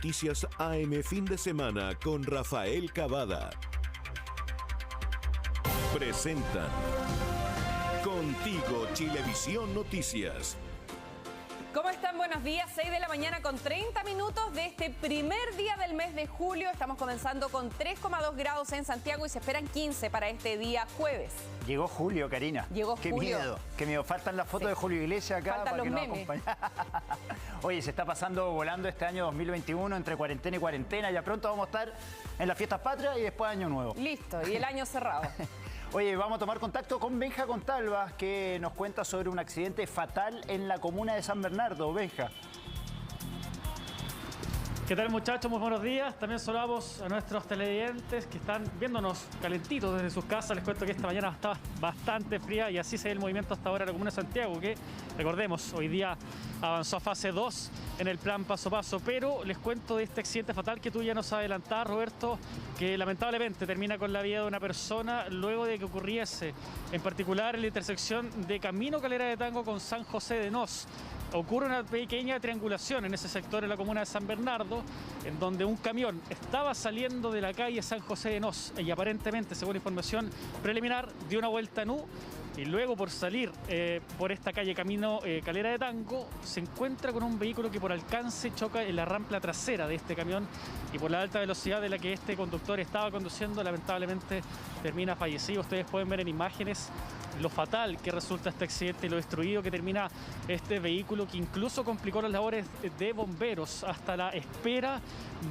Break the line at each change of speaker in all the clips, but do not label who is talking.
Noticias AM Fin de Semana con Rafael Cavada. Presentan Contigo Chilevisión Noticias.
¿Cómo están? Buenos días, 6 de la mañana con 30 minutos de este primer día del mes de julio. Estamos comenzando con 3,2 grados en Santiago y se esperan 15 para este día jueves.
Llegó Julio, Karina.
Llegó Julio.
Qué miedo. Faltan las fotos de Julio Iglesias acá.
Faltan
para que
los
nos
memes.
acompañe. Oye, se está pasando volando este año 2021 entre cuarentena y cuarentena. Ya pronto vamos a estar en las fiestas patrias y después Año Nuevo.
Listo, y el año cerrado.
Oye, vamos a tomar contacto con Benja Contalvas, que nos cuenta sobre un accidente fatal en la comuna de San Bernardo. Benja.
¿Qué tal, muchachos? Muy buenos días. También saludamos a nuestros televidentes que están viéndonos calentitos desde sus casas. Les cuento que esta mañana estaba bastante fría y así se ve el movimiento hasta ahora en la comuna de Santiago, que, recordemos, hoy día avanzó a fase 2 en el plan paso a paso. Pero les cuento de este accidente fatal que tú ya nos adelantabas, Roberto, que lamentablemente termina con la vida de una persona luego de que ocurriese, en particular en la intersección de Camino Calera de Tango con San José de Nos. Ocurre una pequeña triangulación en ese sector, en la comuna de San Bernardo, en donde un camión estaba saliendo de la calle San José de Nos y aparentemente, según información preliminar, dio una vuelta en U y luego, por salir por esta calle Camino Calera de Tango, se encuentra con un vehículo que por alcance choca en la rampa trasera de este camión y por la alta velocidad de la que este conductor estaba conduciendo, lamentablemente termina fallecido. Ustedes pueden ver en imágenes lo fatal que resulta este accidente y lo destruido que termina este vehículo, que incluso complicó las labores de bomberos hasta la espera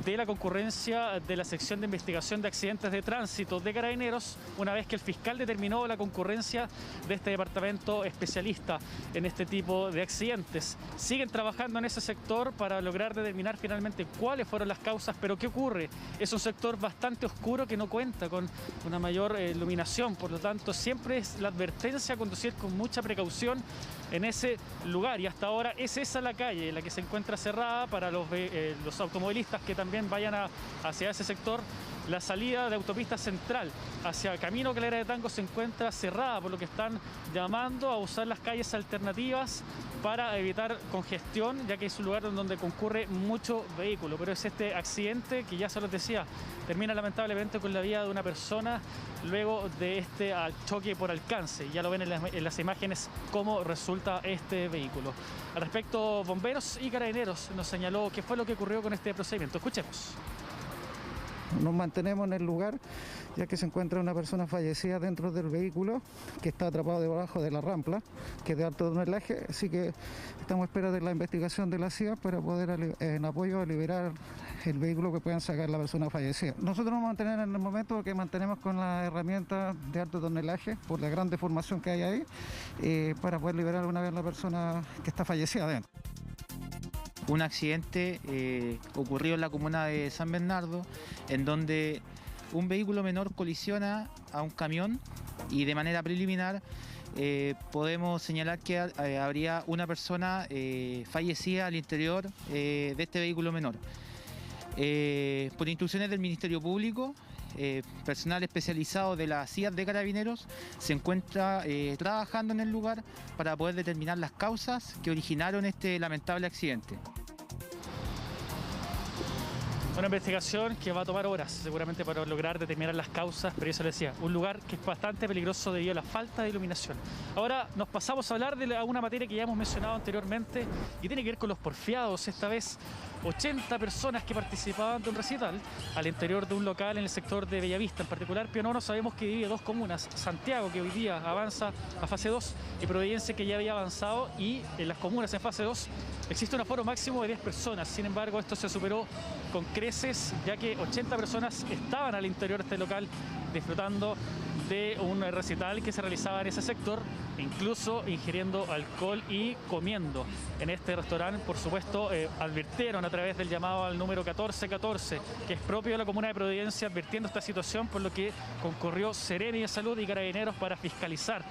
de la concurrencia de la sección de investigación de accidentes de tránsito de Carabineros, una vez que el fiscal determinó la concurrencia de este departamento especialista en este tipo de accidentes. Siguen trabajando en ese sector para lograr determinar finalmente cuáles fueron las causas, pero ¿qué ocurre? Es un sector bastante oscuro que no cuenta con una mayor iluminación, por lo tanto siempre es la advertencia a conducir con mucha precaución en ese lugar, y hasta ahora es esa la calle en la que se encuentra cerrada para los automovilistas que también vayan hacia ese sector. La salida de autopista central hacia Camino Calera de Tango se encuentra cerrada, por lo que están llamando a usar las calles alternativas para evitar congestión, ya que es un lugar donde concurre mucho vehículo. Pero es este accidente que, ya se los decía, termina lamentablemente con la vida de una persona luego de este choque por alcance. Ya lo ven en las imágenes cómo resulta este vehículo. Al respecto, bomberos y carabineros nos señaló qué fue lo que ocurrió con este procedimiento. Escuchemos.
Nos mantenemos en el lugar, ya que se encuentra una persona fallecida dentro del vehículo que está atrapado debajo de la rampa, que es de alto tonelaje, así que estamos a espera de la investigación de la CIA para poder, en apoyo, a liberar el vehículo que puedan sacar la persona fallecida. Nosotros nos mantenemos en el momento que mantenemos con las herramientas de alto tonelaje, por la gran deformación que hay ahí, para poder liberar una vez la persona que está fallecida adentro.
Un accidente ocurrió en la comuna de San Bernardo, en donde un vehículo menor colisiona a un camión y de manera preliminar podemos señalar que habría una persona fallecida al interior de este vehículo menor. Por instrucciones del Ministerio Público, personal especializado de las CIA de Carabineros se encuentra trabajando en el lugar para poder determinar las causas que originaron este lamentable accidente.
Una investigación que va a tomar horas seguramente para lograr determinar las causas, pero eso le decía, un lugar que es bastante peligroso debido a la falta de iluminación. Ahora nos pasamos a hablar de una materia que ya hemos mencionado anteriormente y tiene que ver con los porfiados. Esta vez 80 personas que participaban de un recital al interior de un local en el sector de Bellavista. En particular, Pionono sabemos que divide dos comunas, Santiago, que hoy día avanza a fase 2, y Providencia, que ya había avanzado, y en las comunas en fase 2 existe un aforo máximo de 10 personas. Sin embargo, esto se superó con creces, ya que 80 personas estaban al interior de este local disfrutando de un recital que se realizaba en ese sector, incluso ingiriendo alcohol y comiendo en este restaurante. Por supuesto, advirtieron a través del llamado al número 1414, que es propio de la comuna de Providencia, advirtiendo esta situación, por lo que concurrió Seremi de Salud y Carabineros para fiscalizar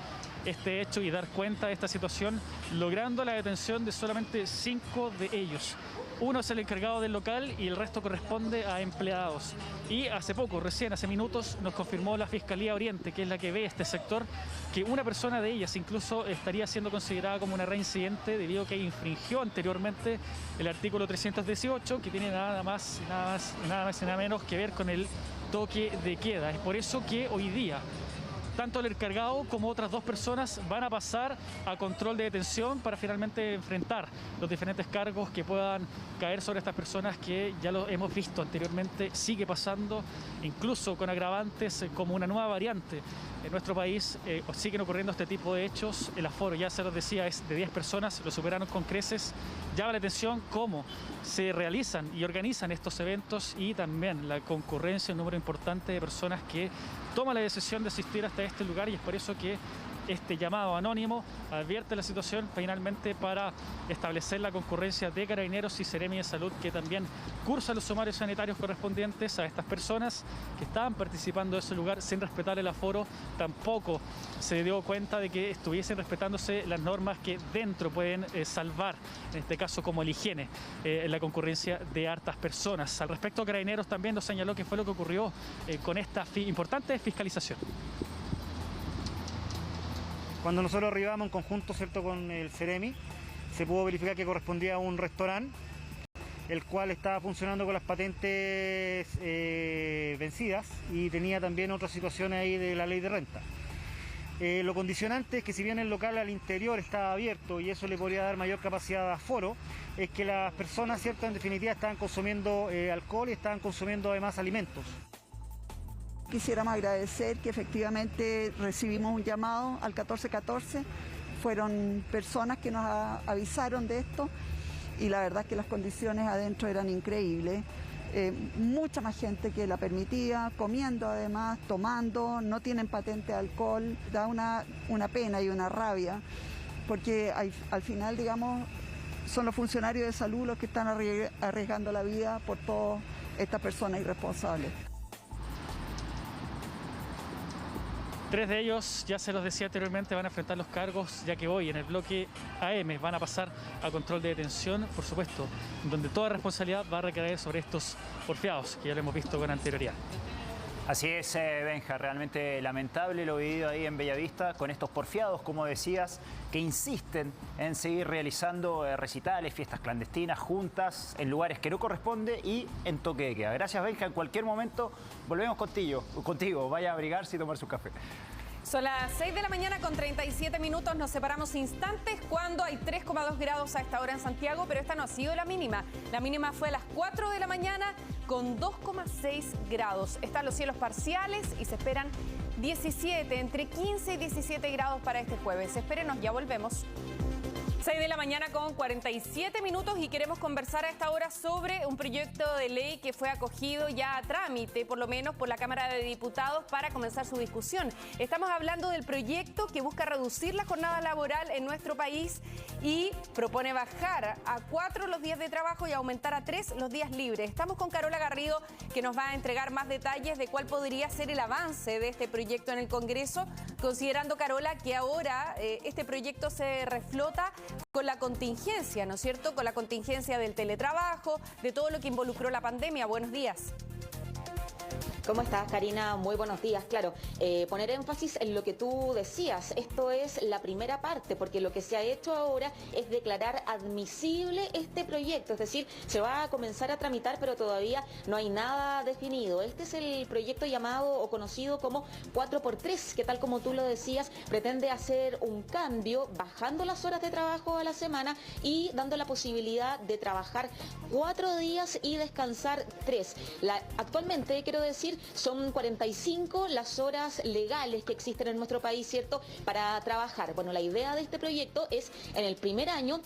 este hecho y dar cuenta de esta situación, logrando la detención de solamente 5 de ellos. Uno es el encargado del local y el resto corresponde a empleados. Y hace poco, recién hace minutos, nos confirmó la Fiscalía Oriente, que es la que ve este sector, que una persona de ellas incluso estaría siendo considerada como una reincidente debido a que infringió anteriormente el artículo 318, que tiene nada más y nada menos que ver con el toque de queda. Es por eso que hoy día tanto el encargado como otras 2 personas van a pasar a control de detención para finalmente enfrentar los diferentes cargos que puedan caer sobre estas personas, que ya lo hemos visto anteriormente, sigue pasando, incluso con agravantes como una nueva variante. En nuestro país siguen ocurriendo este tipo de hechos. El aforo, ya se los decía, es de 10 personas, lo superaron con creces. Llama la atención cómo se realizan y organizan estos eventos y también la concurrencia, un número importante de personas que toman la decisión de asistir hasta este lugar, y es por eso que este llamado anónimo advierte la situación finalmente para establecer la concurrencia de Carabineros y Seremi de Salud, que también cursa los sumarios sanitarios correspondientes a estas personas que estaban participando de ese lugar sin respetar el aforo. Tampoco se dio cuenta de que estuviesen respetándose las normas que dentro pueden salvar, en este caso como la higiene, la concurrencia de hartas personas. Al respecto, Carabineros también nos señaló que fue lo que ocurrió con esta importante fiscalización.
Cuando nosotros arribamos en conjunto, ¿cierto?, con el Seremi, se pudo verificar que correspondía a un restaurante, el cual estaba funcionando con las patentes vencidas y tenía también otras situaciones ahí de la ley de renta. Lo condicionante es que si bien el local al interior estaba abierto y eso le podría dar mayor capacidad de aforo, es que las personas, ¿cierto?, en definitiva estaban consumiendo alcohol y estaban consumiendo además alimentos.
Quisiéramos agradecer que efectivamente recibimos un llamado al 1414. Fueron personas que nos avisaron de esto y la verdad es que las condiciones adentro eran increíbles. Mucha más gente que la permitía, comiendo además, tomando, no tienen patente de alcohol. Da una pena y una rabia porque al final, digamos, son los funcionarios de salud los que están arriesgando la vida por todas estas personas irresponsables.
3 de ellos, ya se los decía anteriormente, van a enfrentar los cargos, ya que hoy en el bloque AM van a pasar a control de detención, por supuesto, donde toda responsabilidad va a recaer sobre estos porfiados, que ya lo hemos visto con anterioridad.
Así es, Benja, realmente lamentable lo vivido ahí en Bellavista con estos porfiados, como decías, que insisten en seguir realizando recitales, fiestas clandestinas, juntas, en lugares que no corresponde y en toque de queda. Gracias, Benja. En cualquier momento volvemos contigo. Vaya a abrigarse y tomar su café.
Son las 6 de la mañana con 37 minutos, nos separamos instantes cuando hay 3,2 grados a esta hora en Santiago, pero esta no ha sido la mínima. La mínima fue a las 4 de la mañana con 2,6 grados. Están los cielos parciales y se esperan 17, entre 15 y 17 grados para este jueves. Espérenos, ya volvemos. 6 de la mañana con 47 minutos y queremos conversar a esta hora sobre un proyecto de ley que fue acogido ya a trámite, por lo menos por la Cámara de Diputados, para comenzar su discusión. Estamos hablando del proyecto que busca reducir la jornada laboral en nuestro país y propone bajar a 4 los días de trabajo y aumentar a 3 los días libres. Estamos con Carola Garrido, que nos va a entregar más detalles de cuál podría ser el avance de este proyecto en el Congreso, considerando, Carola, que ahora este proyecto se reflota con la contingencia, ¿no es cierto? Con la contingencia del teletrabajo, de todo lo que involucró la pandemia. Buenos días.
¿Cómo estás, Karina? Muy buenos días. Claro, poner énfasis en lo que tú decías. Esto es la primera parte, porque lo que se ha hecho ahora es declarar admisible este proyecto. Es decir, se va a comenzar a tramitar, pero todavía no hay nada definido. Este es el proyecto llamado o conocido como 4x3, que tal como tú lo decías, pretende hacer un cambio bajando las horas de trabajo a la semana y dando la posibilidad de trabajar 4 días y descansar 3. Actualmente, quiero decir, son 45 las horas legales que existen en nuestro país, ¿cierto?, para trabajar. Bueno, la idea de este proyecto es, en el primer año,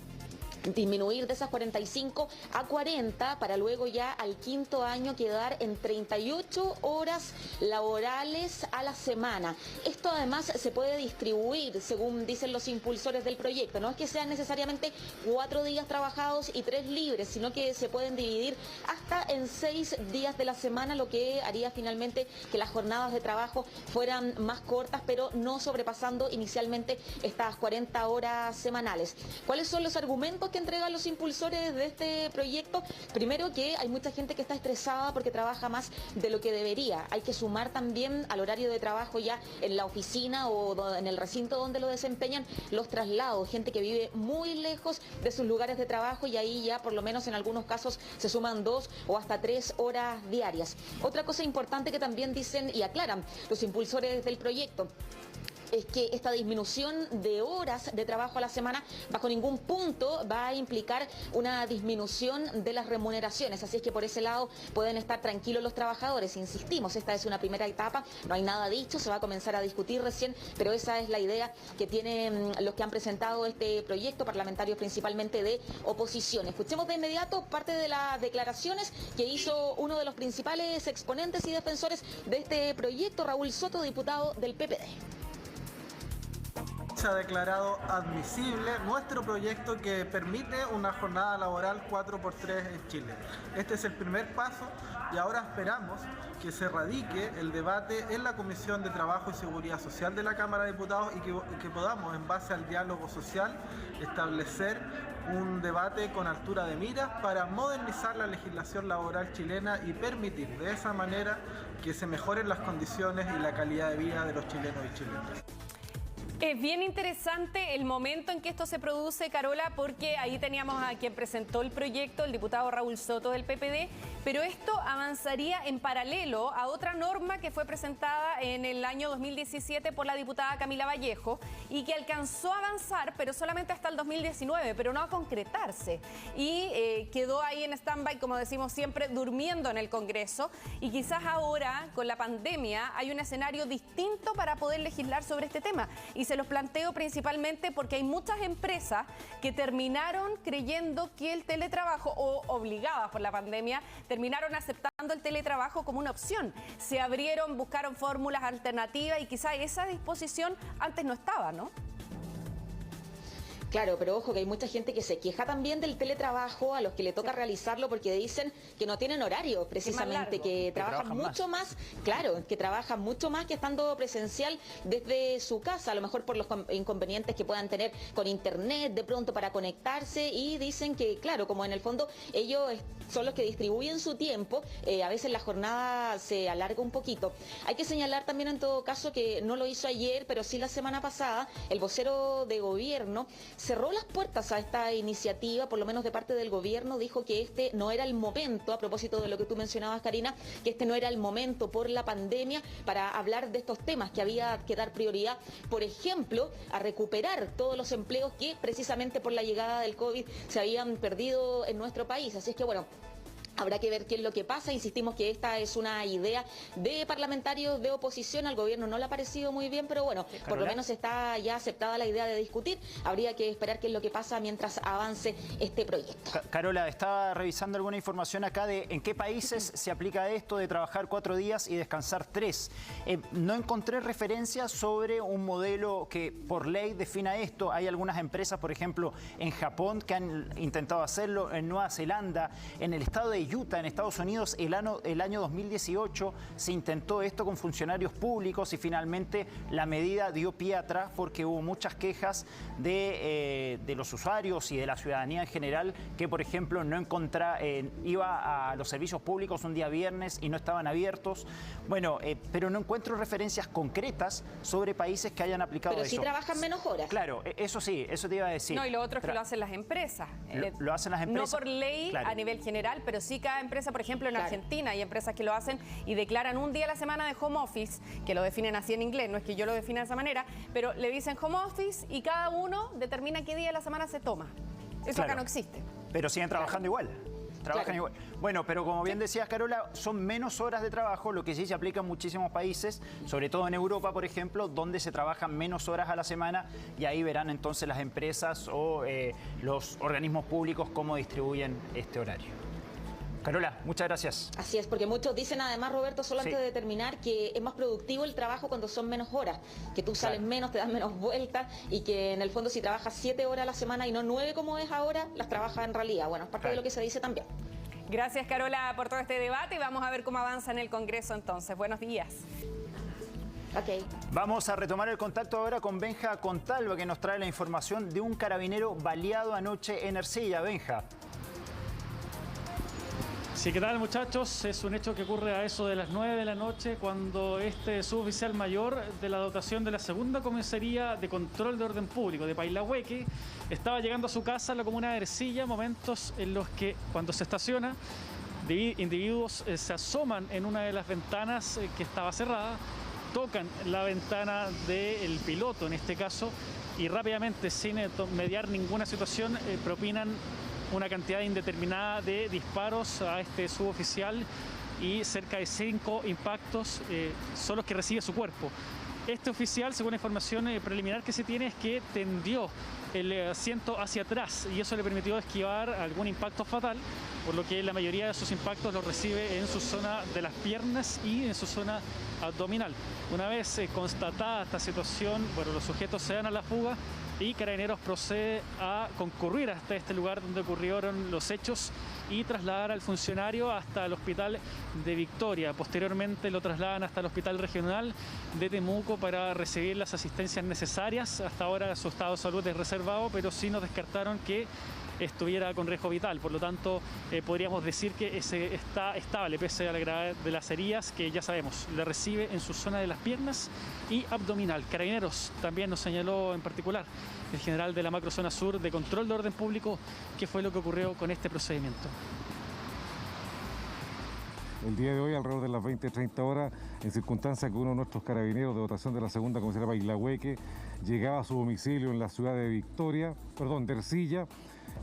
disminuir de esas 45 a 40 para luego ya al quinto año quedar en 38 horas laborales a la semana. Esto además se puede distribuir según dicen los impulsores del proyecto. No es que sean necesariamente 4 días trabajados y 3 libres, sino que se pueden dividir hasta en 6 días de la semana, lo que haría finalmente que las jornadas de trabajo fueran más cortas, pero no sobrepasando inicialmente estas 40 horas semanales. ¿Cuáles son los argumentos que entregan los impulsores de este proyecto? Primero, que hay mucha gente que está estresada porque trabaja más de lo que debería. Hay que sumar también al horario de trabajo ya en la oficina o en el recinto donde lo desempeñan los traslados, gente que vive muy lejos de sus lugares de trabajo, y ahí ya por lo menos en algunos casos se suman 2 o hasta 3 horas diarias. Otra cosa importante que también dicen y aclaran los impulsores del proyecto es que esta disminución de horas de trabajo a la semana bajo ningún punto va a implicar una disminución de las remuneraciones. Así es que por ese lado pueden estar tranquilos los trabajadores. Insistimos, esta es una primera etapa, no hay nada dicho, se va a comenzar a discutir recién, pero esa es la idea que tienen los que han presentado este proyecto, parlamentarios principalmente de oposición. Escuchemos de inmediato parte de las declaraciones que hizo uno de los principales exponentes y defensores de este proyecto, Raúl Soto, diputado del PPD.
Se ha declarado admisible nuestro proyecto que permite una jornada laboral 4x3 en Chile. Este es el primer paso y ahora esperamos que se radique el debate en la Comisión de Trabajo y Seguridad Social de la Cámara de Diputados y que podamos, en base al diálogo social, establecer un debate con altura de miras para modernizar la legislación laboral chilena y permitir de esa manera que se mejoren las condiciones y la calidad de vida de los chilenos y chilenas.
Es bien interesante el momento en que esto se produce, Carola, porque ahí teníamos a quien presentó el proyecto, el diputado Raúl Soto del PPD, pero esto avanzaría en paralelo a otra norma que fue presentada en el año 2017 por la diputada Camila Vallejo y que alcanzó a avanzar, pero solamente hasta el 2019, pero no a concretarse. Y quedó ahí en stand-by, como decimos siempre, durmiendo en el Congreso. Y quizás ahora, con la pandemia, hay un escenario distinto para poder legislar sobre este tema. Y se los planteo principalmente porque hay muchas empresas que terminaron creyendo que el teletrabajo, o obligadas por la pandemia, terminaron aceptando el teletrabajo como una opción. Se abrieron, buscaron fórmulas alternativas y quizá esa disposición antes no estaba, ¿no?
Claro, pero ojo que hay mucha gente que se queja también del teletrabajo, a los que le toca realizarlo porque dicen que no tienen horario, precisamente, que trabajan mucho más, claro, que trabajan mucho más que estando presencial desde su casa, a lo mejor por los inconvenientes que puedan tener con internet de pronto para conectarse, y dicen que, claro, como en el fondo ellos son los que distribuyen su tiempo, a veces la jornada se alarga un poquito. Hay que señalar también en todo caso que no lo hizo ayer, pero sí la semana pasada, el vocero de gobierno cerró las puertas a esta iniciativa, por lo menos de parte del gobierno, dijo que este no era el momento, a propósito de lo que tú mencionabas, Karina, que este no era el momento por la pandemia para hablar de estos temas, que había que dar prioridad, por ejemplo, a recuperar todos los empleos que precisamente por la llegada del COVID se habían perdido en nuestro país. Así es que bueno, habrá que ver qué es lo que pasa. Insistimos que esta es una idea de parlamentarios de oposición. Al gobierno no le ha parecido muy bien, pero bueno, por lo menos está ya aceptada la idea de discutir. Habría que esperar qué es lo que pasa mientras avance este proyecto.
Carola, estaba revisando alguna información acá de en qué países se aplica esto de trabajar 4 días y descansar 3. No encontré referencias sobre un modelo que por ley defina esto. Hay algunas empresas, por ejemplo, en Japón, que han intentado hacerlo, en Nueva Zelanda, en el estado de Utah, en Estados Unidos, el año 2018 se intentó esto con funcionarios públicos y finalmente la medida dio pie atrás porque hubo muchas quejas de los usuarios y de la ciudadanía en general que, por ejemplo, no iba a los servicios públicos un día viernes y no estaban abiertos. Bueno, pero no encuentro referencias concretas sobre países que hayan aplicado eso.
Pero sí trabajan menos horas.
Claro, eso sí, eso te iba a decir.
No, y lo otro es que lo hacen las empresas.
Lo hacen las empresas.
No por ley, claro, a nivel general, pero sí cada empresa, por ejemplo, en Argentina hay empresas que lo hacen y declaran un día a la semana de home office, que lo definen así en inglés, no es que yo lo defina de esa manera, pero le dicen home office y cada uno determina qué día de la semana se toma. Eso acá no existe.
Pero siguen trabajando igual. Trabajan igual. Bueno, pero como bien decías, Carola, son menos horas de trabajo, lo que sí se aplica en muchísimos países, sobre todo en Europa, por ejemplo, donde se trabajan menos horas a la semana, y ahí verán entonces las empresas o los organismos públicos cómo distribuyen este horario. Carola, muchas gracias.
Así es, porque muchos dicen además, Roberto, solo antes de terminar, que es más productivo el trabajo cuando son menos horas, que tú sales menos, te das menos vueltas y que en el fondo si trabajas 7 horas a la semana y no 9 como es ahora, las trabajas en realidad. Bueno, es parte de lo que se dice también.
Gracias, Carola, por todo este debate y vamos a ver cómo avanza en el Congreso entonces. Buenos días.
Ok.
Vamos a retomar el contacto ahora con Benja Contalva, que nos trae la información de un carabinero baleado anoche en Ercilla. Benja.
Sí, ¿qué tal, muchachos? Es un hecho que ocurre a eso de las 9 de la noche cuando este suboficial mayor de la dotación de la segunda comisaría de control de orden público de Pailahueque estaba llegando a su casa en la comuna de Ercilla, momentos en los que cuando se estaciona individuos se asoman en una de las ventanas que estaba cerrada, tocan la ventana del piloto en este caso y rápidamente, sin mediar ninguna situación, propinan una cantidad indeterminada de disparos a este suboficial y cerca de 5 impactos son los que recibe su cuerpo. Este oficial, según la información preliminar que se tiene, es que tendió el asiento hacia atrás y eso le permitió esquivar algún impacto fatal, por lo que la mayoría de sus impactos los recibe en su zona de las piernas y en su zona abdominal. Una vez constatada esta situación, bueno, los sujetos se dan a la fuga y Carabineros procede a concurrir hasta este lugar donde ocurrieron los hechos y trasladar al funcionario hasta el hospital de Victoria. Posteriormente lo trasladan hasta el hospital regional de Temuco para recibir las asistencias necesarias. Hasta ahora su estado de salud es reservado, pero sí nos descartaron que estuviera con riesgo vital. Por lo tanto, podríamos decir que está estable pese a la gravedad de las heridas que ya sabemos, le recibe en su zona de las piernas y abdominal. Carabineros también nos señaló en particular el general de la macrozona sur de control de orden público qué fue lo que ocurrió con este procedimiento.
El día de hoy, alrededor de las 20:30 horas, en circunstancia que uno de nuestros carabineros de dotación de la segunda comisaría Pailahueque llegaba a su domicilio en la ciudad de de Ercilla,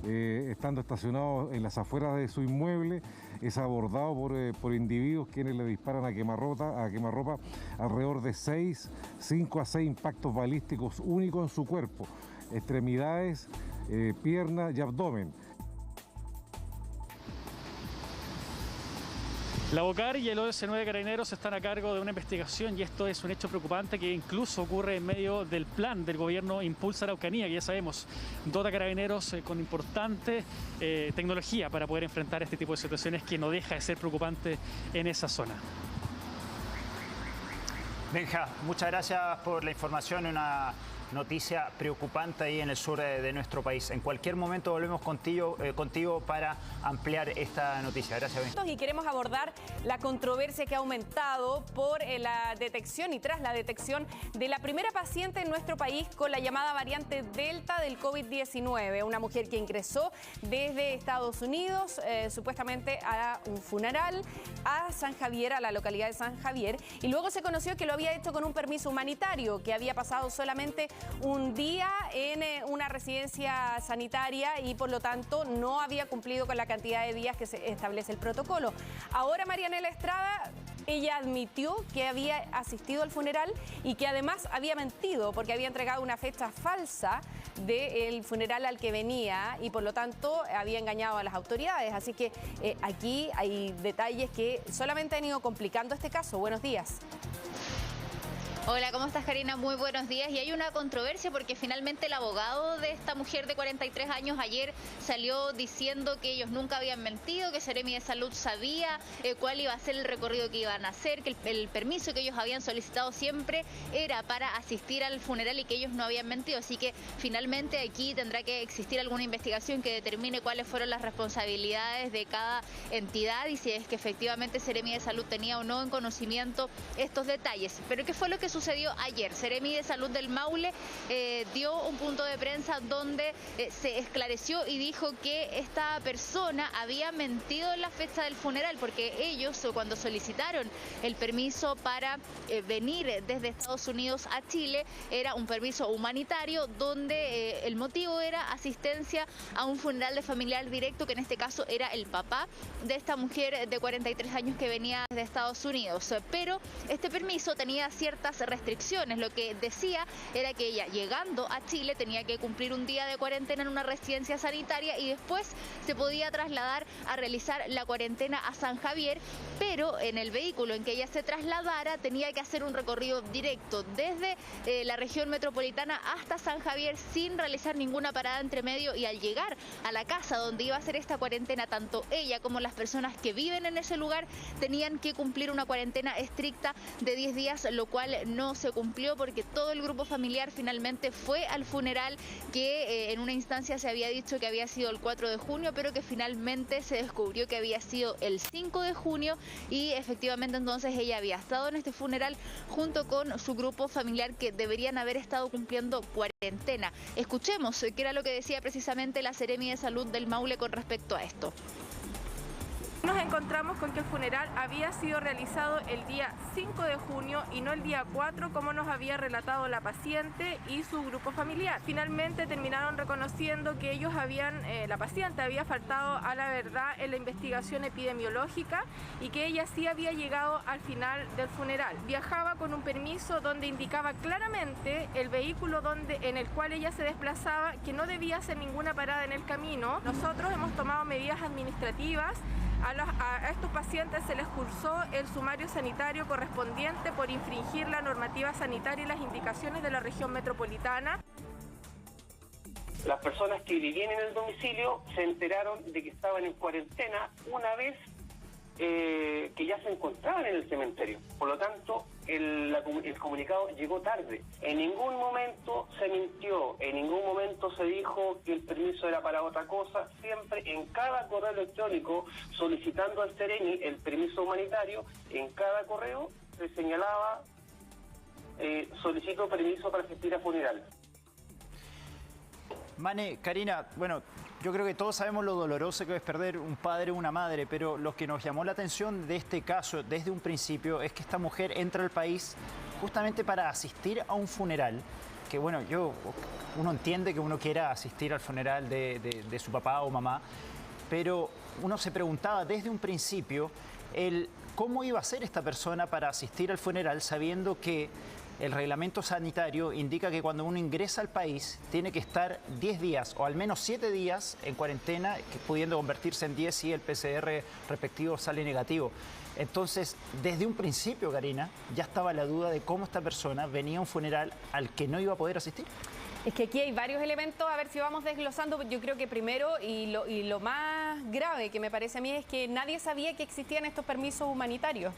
estando estacionado en las afueras de su inmueble, es abordado por individuos quienes le disparan a quemarropa alrededor de 5 a 6 impactos balísticos únicos en su cuerpo, extremidades, piernas y abdomen.
La BOCAR y el OS9 Carabineros están a cargo de una investigación y esto es un hecho preocupante que incluso ocurre en medio del plan del gobierno Impulsa Araucanía, que ya sabemos, dota a Carabineros con importante tecnología para poder enfrentar este tipo de situaciones que no deja de ser preocupante en esa zona.
Benja, muchas gracias por la información. Una noticia preocupante ahí en el sur de nuestro país. En cualquier momento volvemos contigo para ampliar esta noticia. Gracias, Benja.
Y queremos abordar la controversia que ha aumentado por la detección y tras la detección de la primera paciente en nuestro país con la llamada variante Delta del COVID-19. Una mujer que ingresó desde Estados Unidos, supuestamente a un funeral a San Javier, a la localidad de San Javier, y luego se conoció que lo había hecho con un permiso humanitario, que había pasado solamente un día en una residencia sanitaria y por lo tanto no había cumplido con la cantidad de días que se establece el protocolo. Ahora Marianela Estrada, ella admitió que había asistido al funeral y que además había mentido porque había entregado una fecha falsa del funeral al que venía y por lo tanto había engañado a las autoridades. Así que aquí hay detalles que solamente han ido complicando este caso. Buenos días.
Hola, ¿cómo estás, Karina? Muy buenos días. Y hay una controversia porque finalmente el abogado de esta mujer de 43 años ayer salió diciendo que ellos nunca habían mentido, que Seremi de Salud sabía cuál iba a ser el recorrido que iban a hacer, que el permiso que ellos habían solicitado siempre era para asistir al funeral y que ellos no habían mentido. Así que finalmente aquí tendrá que existir alguna investigación que determine cuáles fueron las responsabilidades de cada entidad y si es que efectivamente Seremi de Salud tenía o no en conocimiento estos detalles. Pero ¿qué fue lo que sucedió ayer? Seremi de Salud del Maule dio un punto de prensa donde se esclareció y dijo que esta persona había mentido en la fecha del funeral porque ellos cuando solicitaron el permiso para venir desde Estados Unidos a Chile era un permiso humanitario donde el motivo era asistencia a un funeral de familiar directo, que en este caso era el papá de esta mujer de 43 años que venía desde Estados Unidos. Pero este permiso tenía ciertas restricciones. Lo que decía era que ella, llegando a Chile, tenía que cumplir un día de cuarentena en una residencia sanitaria y después se podía trasladar a realizar la cuarentena a San Javier, pero en el vehículo en que ella se trasladara tenía que hacer un recorrido directo desde la región metropolitana hasta San Javier sin realizar ninguna parada entre medio, y al llegar a la casa donde iba a hacer esta cuarentena, tanto ella como las personas que viven en ese lugar tenían que cumplir una cuarentena estricta de 10 días, lo cual no se cumplió porque todo el grupo familiar finalmente fue al funeral que en una instancia se había dicho que había sido el 4 de junio, pero que finalmente se descubrió que había sido el 5 de junio y efectivamente entonces ella había estado en este funeral junto con su grupo familiar que deberían haber estado cumpliendo cuarentena. Escuchemos qué era lo que decía precisamente la Seremi de Salud del Maule con respecto a esto.
Nos encontramos con que el funeral había sido realizado el día 5 de junio y no el día 4 como nos había relatado la paciente y su grupo familiar. Finalmente terminaron reconociendo que ellos la paciente había faltado a la verdad en la investigación epidemiológica y que ella sí había llegado al final del funeral. Viajaba con un permiso donde indicaba claramente el vehículo en el cual ella se desplazaba, que no debía hacer ninguna parada en el camino. Nosotros hemos tomado medidas administrativas. A estos pacientes se les cursó el sumario sanitario correspondiente por infringir la normativa sanitaria y las indicaciones de la región metropolitana.
Las personas que vivían en el domicilio se enteraron de que estaban en cuarentena una vez que ya se encontraban en el cementerio. Por lo tanto, el comunicado llegó tarde. En ningún momento se mintió, en ningún momento se dijo que el permiso era para otra cosa. Siempre en cada correo electrónico solicitando al Seremi el permiso humanitario, en cada correo se señalaba solicito permiso para asistir a funeral.
Mane, Karina, bueno, yo creo que todos sabemos lo doloroso que es perder un padre o una madre, pero lo que nos llamó la atención de este caso desde un principio es que esta mujer entra al país justamente para asistir a un funeral, que bueno, uno entiende que uno quiera asistir al funeral de su papá o mamá, pero uno se preguntaba desde un principio cómo iba a ser esta persona para asistir al funeral sabiendo que el reglamento sanitario indica que cuando uno ingresa al país tiene que estar 10 días o al menos 7 días en cuarentena, pudiendo convertirse en 10 si el PCR respectivo sale negativo. Entonces, desde un principio, Karina, ya estaba la duda de cómo esta persona venía a un funeral al que no iba a poder asistir.
Es que aquí hay varios elementos, a ver si vamos desglosando. Yo creo que primero, y lo más grave que me parece a mí, es que nadie sabía que existían estos permisos humanitarios.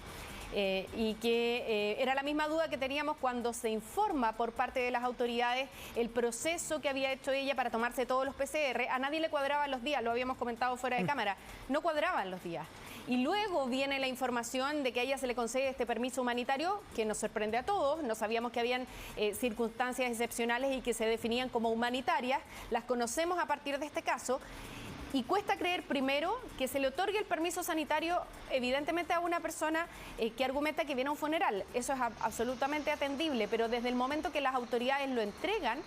Y que era la misma duda que teníamos cuando se informa por parte de las autoridades el proceso que había hecho ella para tomarse todos los PCR. A nadie le cuadraban los días, lo habíamos comentado fuera de cámara, no cuadraban los días. Y luego viene la información de que a ella se le concede este permiso humanitario, que nos sorprende a todos. No sabíamos que habían circunstancias excepcionales y que se definían como humanitarias. Las conocemos a partir de este caso. Y cuesta creer, primero, que se le otorgue el permiso sanitario, evidentemente, a una persona que argumenta que viene a un funeral. Eso es absolutamente atendible, pero desde el momento que las autoridades lo entregan,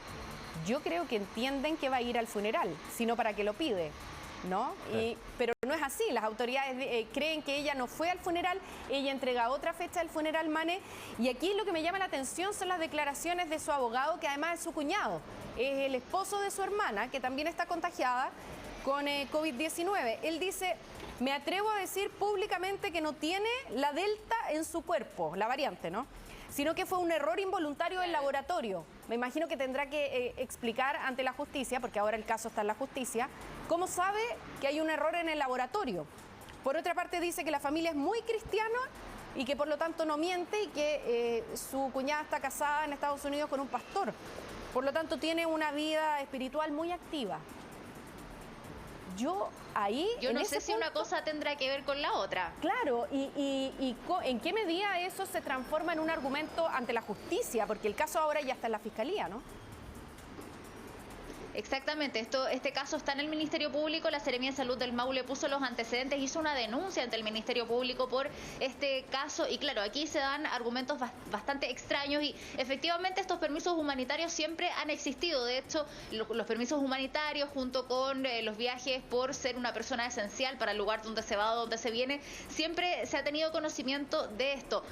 yo creo que entienden que va a ir al funeral, sino para qué lo pide, ¿no? Pero no es así, las autoridades creen que ella no fue al funeral, ella entrega otra fecha del funeral, Mane, y aquí lo que me llama la atención son las declaraciones de su abogado, que además es su cuñado, es el esposo de su hermana, que también está contagiada con COVID-19. Él dice: me atrevo a decir públicamente que no tiene la Delta en su cuerpo, la variante, ¿no? Sino que fue un error involuntario del laboratorio. Me imagino que tendrá que explicar ante la justicia, porque ahora el caso está en la justicia, cómo sabe que hay un error en el laboratorio. Por otra parte, dice que la familia es muy cristiana y que por lo tanto no miente y que su cuñada está casada en Estados Unidos con un pastor. Por lo tanto, tiene una vida espiritual muy activa. Yo
no sé si una cosa tendrá que ver con la otra.
Claro, y en qué medida eso se transforma en un argumento ante la justicia, porque el caso ahora ya está en la fiscalía, ¿no?
Exactamente, este caso está en el Ministerio Público, la Seremía de Salud del Maule puso los antecedentes, hizo una denuncia ante el Ministerio Público por este caso y claro, aquí se dan argumentos bastante extraños y efectivamente estos permisos humanitarios siempre han existido. De hecho, los permisos humanitarios junto con los viajes por ser una persona esencial para el lugar donde se va o donde se viene, siempre se ha tenido conocimiento de esto.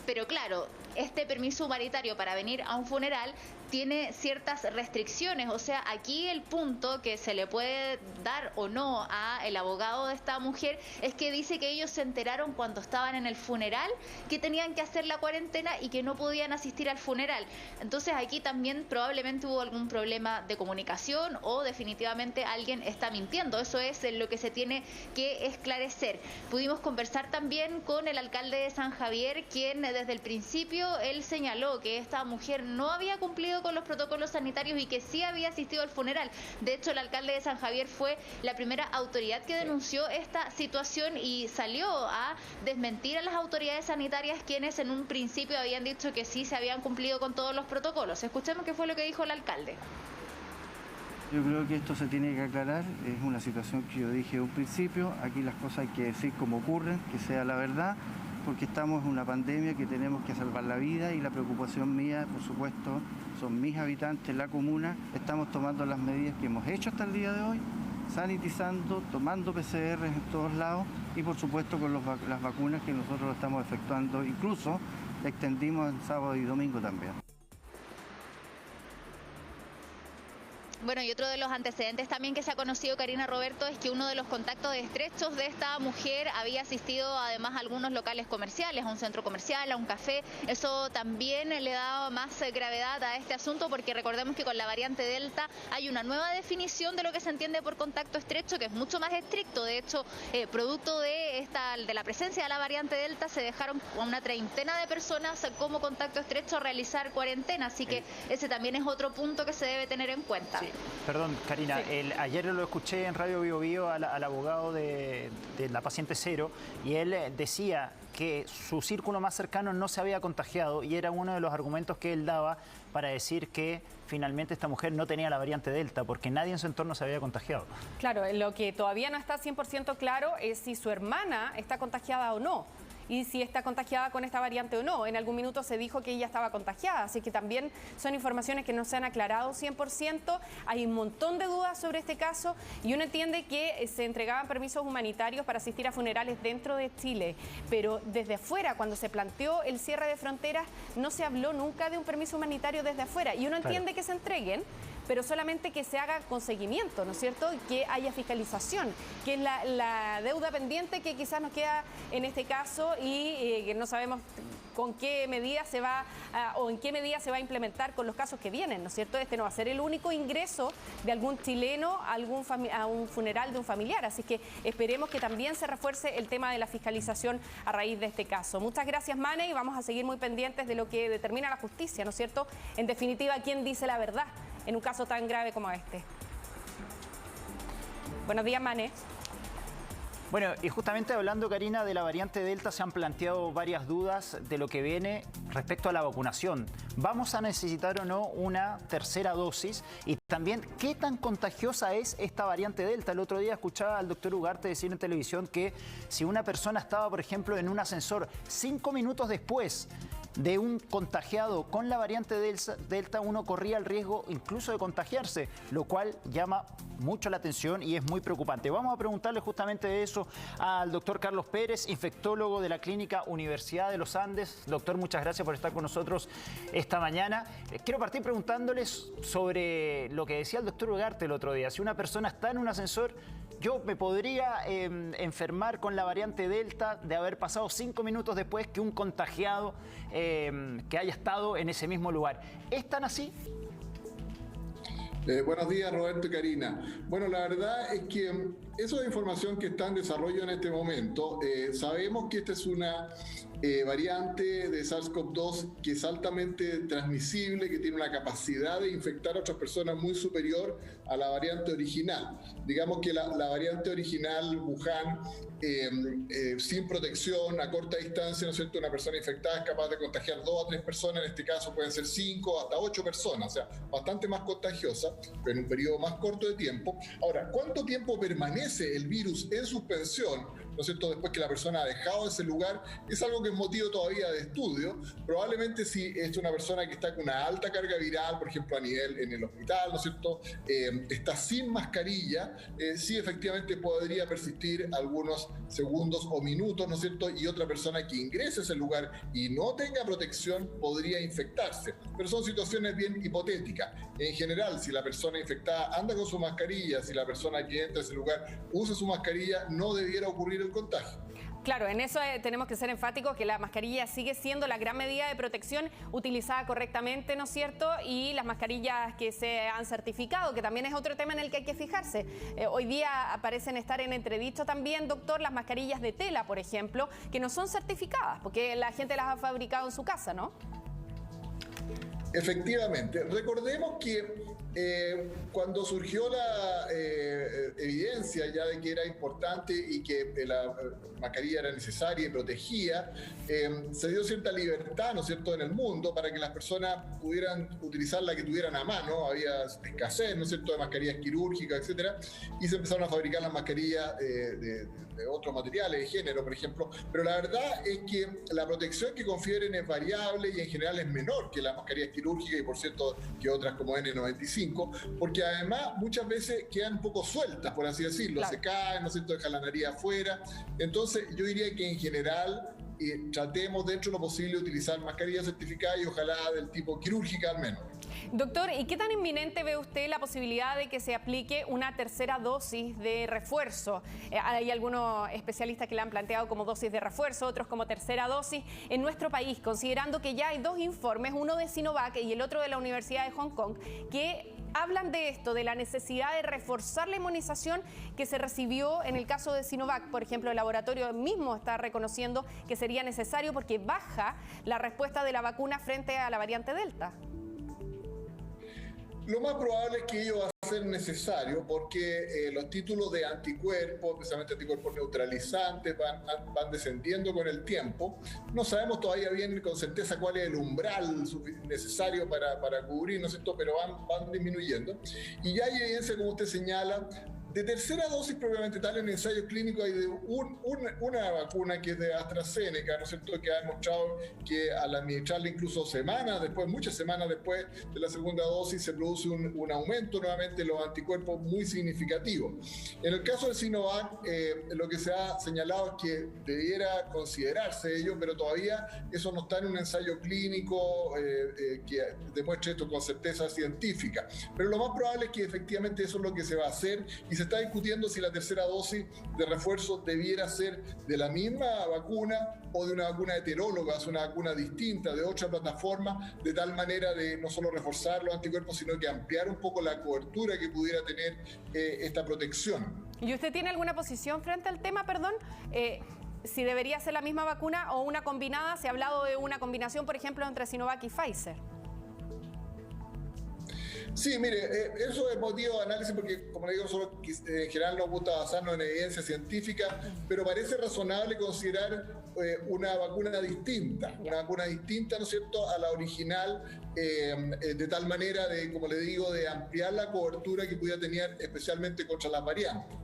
Pero claro, este permiso humanitario para venir a un funeral tiene ciertas restricciones, o sea, aquí el punto que se le puede dar o no a el abogado de esta mujer es que dice que ellos se enteraron cuando estaban en el funeral que tenían que hacer la cuarentena y que no podían asistir al funeral. Entonces aquí también probablemente hubo algún problema de comunicación o definitivamente alguien está mintiendo. Eso es lo que se tiene que esclarecer. Pudimos conversar también con el alcalde de San Javier, quien desde el principio él señaló que esta mujer no había cumplido con los protocolos sanitarios y que sí había asistido al funeral. De hecho, el alcalde de San Javier fue la primera autoridad que denunció esta situación y salió a desmentir a las autoridades sanitarias quienes en un principio habían dicho que sí se habían cumplido con todos los protocolos. Escuchemos qué fue lo que dijo el alcalde.
Yo creo que esto se tiene que aclarar, es una situación que yo dije en un principio, aquí las cosas hay que decir como ocurren, que sea la verdad, porque estamos en una pandemia que tenemos que salvar la vida y la preocupación mía, por supuesto, son mis habitantes, la comuna. Estamos tomando las medidas que hemos hecho hasta el día de hoy, sanitizando, tomando PCR en todos lados y por supuesto con las vacunas que nosotros lo estamos efectuando, incluso extendimos en sábado y domingo también.
Bueno, y otro de los antecedentes también que se ha conocido, Karina, Roberto, es que uno de los contactos estrechos de esta mujer había asistido además a algunos locales comerciales, a un centro comercial, a un café. Eso también le da más gravedad a este asunto porque recordemos que con la variante Delta hay una nueva definición de lo que se entiende por contacto estrecho, que es mucho más estricto. De hecho, producto de la presencia de la variante Delta, se dejaron a una treintena de personas como contacto estrecho a realizar cuarentena. Así que ese también es otro punto que se debe tener en cuenta.
Sí. Perdón, Karina, sí. Ayer lo escuché en Radio Bio Bio al abogado de la paciente cero y él decía que su círculo más cercano no se había contagiado y era uno de los argumentos que él daba para decir que finalmente esta mujer no tenía la variante Delta porque nadie en su entorno se había contagiado. Claro,
lo que todavía no está 100% claro es si su hermana está contagiada o no. Y si está contagiada con esta variante o no. En algún minuto se dijo que ella estaba contagiada, así que también son informaciones que no se han aclarado 100%. Hay un montón de dudas sobre este caso y uno entiende que se entregaban permisos humanitarios para asistir a funerales dentro de Chile, pero desde afuera, cuando se planteó el cierre de fronteras, no se habló nunca de un permiso humanitario desde afuera. Y uno entiende que se entreguen, pero solamente que se haga con seguimiento, ¿no es cierto? Y que haya fiscalización, que es la deuda pendiente que quizás nos queda en este caso y que no sabemos con qué medida se va o en qué medida se va a implementar con los casos que vienen, ¿no es cierto? Este no va a ser el único ingreso de algún chileno a un funeral de un familiar, así que esperemos que también se refuerce el tema de la fiscalización a raíz de este caso. Muchas gracias, Mane, y vamos a seguir muy pendientes de lo que determina la justicia, ¿no es cierto? En definitiva, ¿quién dice la verdad en un caso tan grave como este? Buenos días, Mane.
Bueno, y justamente hablando, Karina, de la variante Delta, se han planteado varias dudas de lo que viene respecto a la vacunación. ¿Vamos a necesitar o no una tercera dosis? Y también, ¿qué tan contagiosa es esta variante Delta? El otro día escuchaba al doctor Ugarte decir en televisión que si una persona estaba, por ejemplo, en un ascensor 5 minutos después de un contagiado con la variante Delta, uno corría el riesgo incluso de contagiarse, lo cual llama mucho la atención y es muy preocupante. Vamos a preguntarle justamente de eso al doctor Carlos Pérez, infectólogo de la Clínica Universidad de los Andes. Doctor, muchas gracias por estar con nosotros esta mañana. Quiero partir preguntándoles sobre lo que decía el doctor Ugarte el otro día. Si una persona está en un ascensor, yo me podría enfermar con la variante Delta de haber pasado 5 minutos después que un contagiado que haya estado en ese mismo lugar. ¿Es tan así?
Buenos días, Roberto y Karina. Bueno, la verdad es que Eso es información que está en desarrollo en este momento. Sabemos que esta es una variante de SARS-CoV-2 que es altamente transmisible, que tiene una capacidad de infectar a otras personas muy superior a la variante original. Digamos que la variante original, Wuhan, sin protección, a corta distancia, ¿no es cierto?, una persona infectada es capaz de contagiar 2 a 3 personas, en este caso pueden ser 5 hasta 8 personas, o sea, bastante más contagiosa, pero en un periodo más corto de tiempo. Ahora, ¿cuánto tiempo permanece el virus en suspensión, ¿no es cierto?, después que la persona ha dejado ese lugar? Es algo que es motivo todavía de estudio. Probablemente si es una persona que está con una alta carga viral, por ejemplo a nivel en el hospital, ¿no es cierto?, está sin mascarilla, sí efectivamente podría persistir algunos segundos o minutos, ¿no es cierto?, y otra persona que ingrese a ese lugar y no tenga protección podría infectarse. Pero son situaciones bien hipotéticas. En general, si la persona infectada anda con su mascarilla, si la persona que entra a ese lugar usa su mascarilla, no debiera ocurrir el contagio.
Claro, en eso tenemos que ser enfáticos, que la mascarilla sigue siendo la gran medida de protección utilizada correctamente, ¿no es cierto? Y las mascarillas que se han certificado, que también es otro tema en el que hay que fijarse. Hoy día parecen estar en entredicho también, doctor, las mascarillas de tela, por ejemplo, que no son certificadas, porque la gente las ha fabricado en su casa, ¿no?
Efectivamente. Recordemos que cuando surgió la evidencia ya de que era importante y que la mascarilla era necesaria y protegía, se dio cierta libertad, ¿no es cierto?, en el mundo para que las personas pudieran utilizar la que tuvieran a mano. Había escasez, ¿no es cierto?, de mascarillas quirúrgicas, etcétera, y se empezaron a fabricar las mascarillas de otros materiales, de género, por ejemplo. Pero la verdad es que la protección que confieren es variable y en general es menor que las mascarillas quirúrgicas y, por cierto, que otras como N95, porque además muchas veces quedan un poco sueltas, por así decirlo, claro. Se caen, ¿no es cierto?, dejan la nariz afuera. Entonces yo diría que en general tratemos dentro de lo posible utilizar mascarillas certificadas y ojalá del tipo quirúrgica al menos.
Doctor, ¿y qué tan inminente ve usted la posibilidad de que se aplique una tercera dosis de refuerzo? Hay algunos especialistas que la han planteado como dosis de refuerzo, otros como tercera dosis en nuestro país, considerando que ya hay 2 informes, uno de Sinovac y el otro de la Universidad de Hong Kong, que hablan de esto, de la necesidad de reforzar la inmunización que se recibió en el caso de Sinovac. Por ejemplo, el laboratorio mismo está reconociendo que sería necesario porque baja la respuesta de la vacuna frente a la variante Delta.
Lo más probable es que ello va a ser necesario porque los títulos de anticuerpos, especialmente anticuerpos neutralizantes, van descendiendo con el tiempo. No sabemos todavía bien con certeza cuál es el umbral necesario para cubrir, ¿no es cierto?, pero van disminuyendo. Y ya hay evidencia, como usted señala, de tercera dosis propiamente tal. En ensayos clínicos hay de una vacuna que es de AstraZeneca, ¿no es cierto?, que ha demostrado que al administrarla incluso muchas semanas después de la segunda dosis se produce un aumento nuevamente de los anticuerpos muy significativo. En el caso de Sinovac, lo que se ha señalado es que debiera considerarse ello, pero todavía eso no está en un ensayo clínico que demuestre esto con certeza científica. Pero lo más probable es que efectivamente eso es lo que se va a hacer y se está discutiendo si la tercera dosis de refuerzo debiera ser de la misma vacuna o de una vacuna heteróloga, es una vacuna distinta de otra plataforma, de tal manera de no solo reforzar los anticuerpos, sino que ampliar un poco la cobertura que pudiera tener esta protección.
¿Y usted tiene alguna posición frente al tema, perdón? Si debería ser la misma vacuna o una combinada. Se ha hablado de una combinación, por ejemplo, entre Sinovac y Pfizer.
Sí, mire, eso es motivo de análisis porque, como le digo, nosotros en general nos gusta basarnos en evidencia científica, pero parece razonable considerar una vacuna distinta, ¿no es cierto?, a la original, de tal manera de, como le digo, de ampliar la cobertura que pudiera tener especialmente contra las variantes.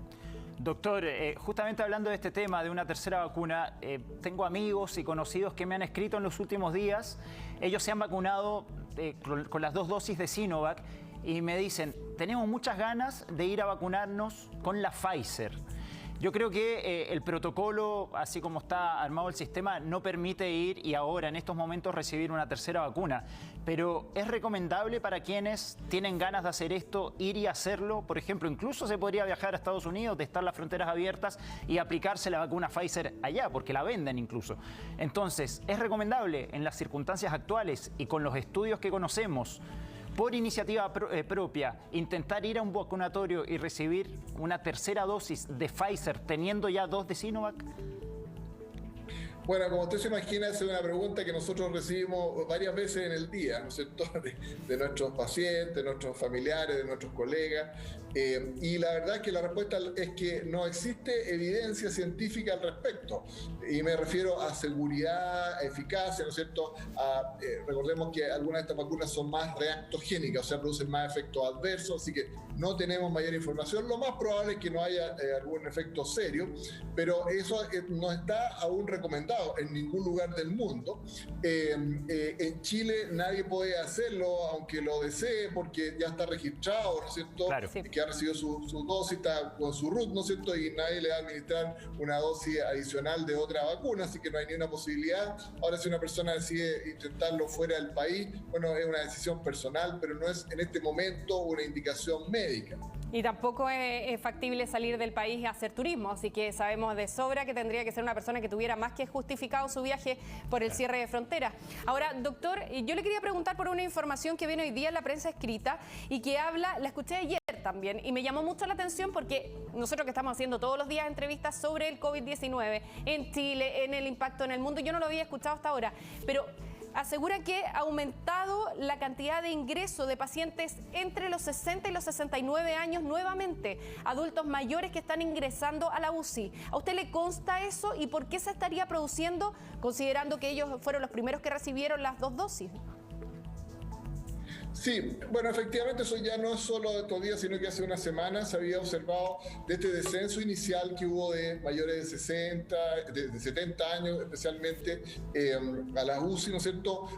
Doctor, justamente hablando de este tema de una tercera vacuna, tengo amigos y conocidos que me han escrito en los últimos días. Ellos se han vacunado con las 2 dosis de Sinovac y me dicen, tenemos muchas ganas de ir a vacunarnos con la Pfizer. Yo creo que el protocolo, así como está armado el sistema, no permite ir y ahora, en estos momentos, recibir una tercera vacuna. Pero ¿es recomendable para quienes tienen ganas de hacer esto, ir y hacerlo? Por ejemplo, incluso se podría viajar a Estados Unidos, de estar las fronteras abiertas y aplicarse la vacuna Pfizer allá, porque la venden incluso. Entonces, ¿es recomendable en las circunstancias actuales y con los estudios que conocemos por iniciativa propia, intentar ir a un vacunatorio y recibir una tercera dosis de Pfizer teniendo ya 2 de Sinovac?
Bueno, como usted se imagina, esa es una pregunta que nosotros recibimos varias veces en el día, ¿no es cierto?, de nuestros pacientes, de nuestros familiares, de nuestros colegas. Y la verdad es que la respuesta es que no existe evidencia científica al respecto. Y me refiero a seguridad, a eficacia, ¿no es cierto? Recordemos que algunas de estas vacunas son más reactogénicas, o sea, producen más efectos adversos, así que no tenemos mayor información. Lo más probable es que no haya algún efecto serio, pero eso no está aún recomendado en ningún lugar del mundo. En Chile nadie puede hacerlo, aunque lo desee, porque ya está registrado, ¿no es cierto?
Claro.
Que ha recibido su dosis, está con su RUT, ¿no es cierto? Y nadie le va a administrar una dosis adicional de otra vacuna, así que no hay ni una posibilidad. Ahora, si una persona decide intentarlo fuera del país, bueno, es una decisión personal, pero no es en este momento una indicación médica.
Y tampoco es factible salir del país a hacer turismo, así que sabemos de sobra que tendría que ser una persona que tuviera más que justificado su viaje por el cierre de fronteras. Ahora, doctor, yo le quería preguntar por una información que viene hoy día en la prensa escrita y que habla, la escuché ayer también, y me llamó mucho la atención porque nosotros que estamos haciendo todos los días entrevistas sobre el COVID-19 en Chile, en el impacto en el mundo, yo no lo había escuchado hasta ahora, pero asegura que ha aumentado la cantidad de ingreso de pacientes entre los 60 y los 69 años nuevamente, adultos mayores que están ingresando a la UCI. ¿A usted le consta eso y por qué se estaría produciendo, considerando que ellos fueron los primeros que recibieron las 2 dosis?
Sí, bueno, efectivamente eso ya no es solo de estos días, sino que hace unas semanas se había observado de este descenso inicial que hubo de mayores de 70 años, especialmente a la UCI, ¿no es cierto?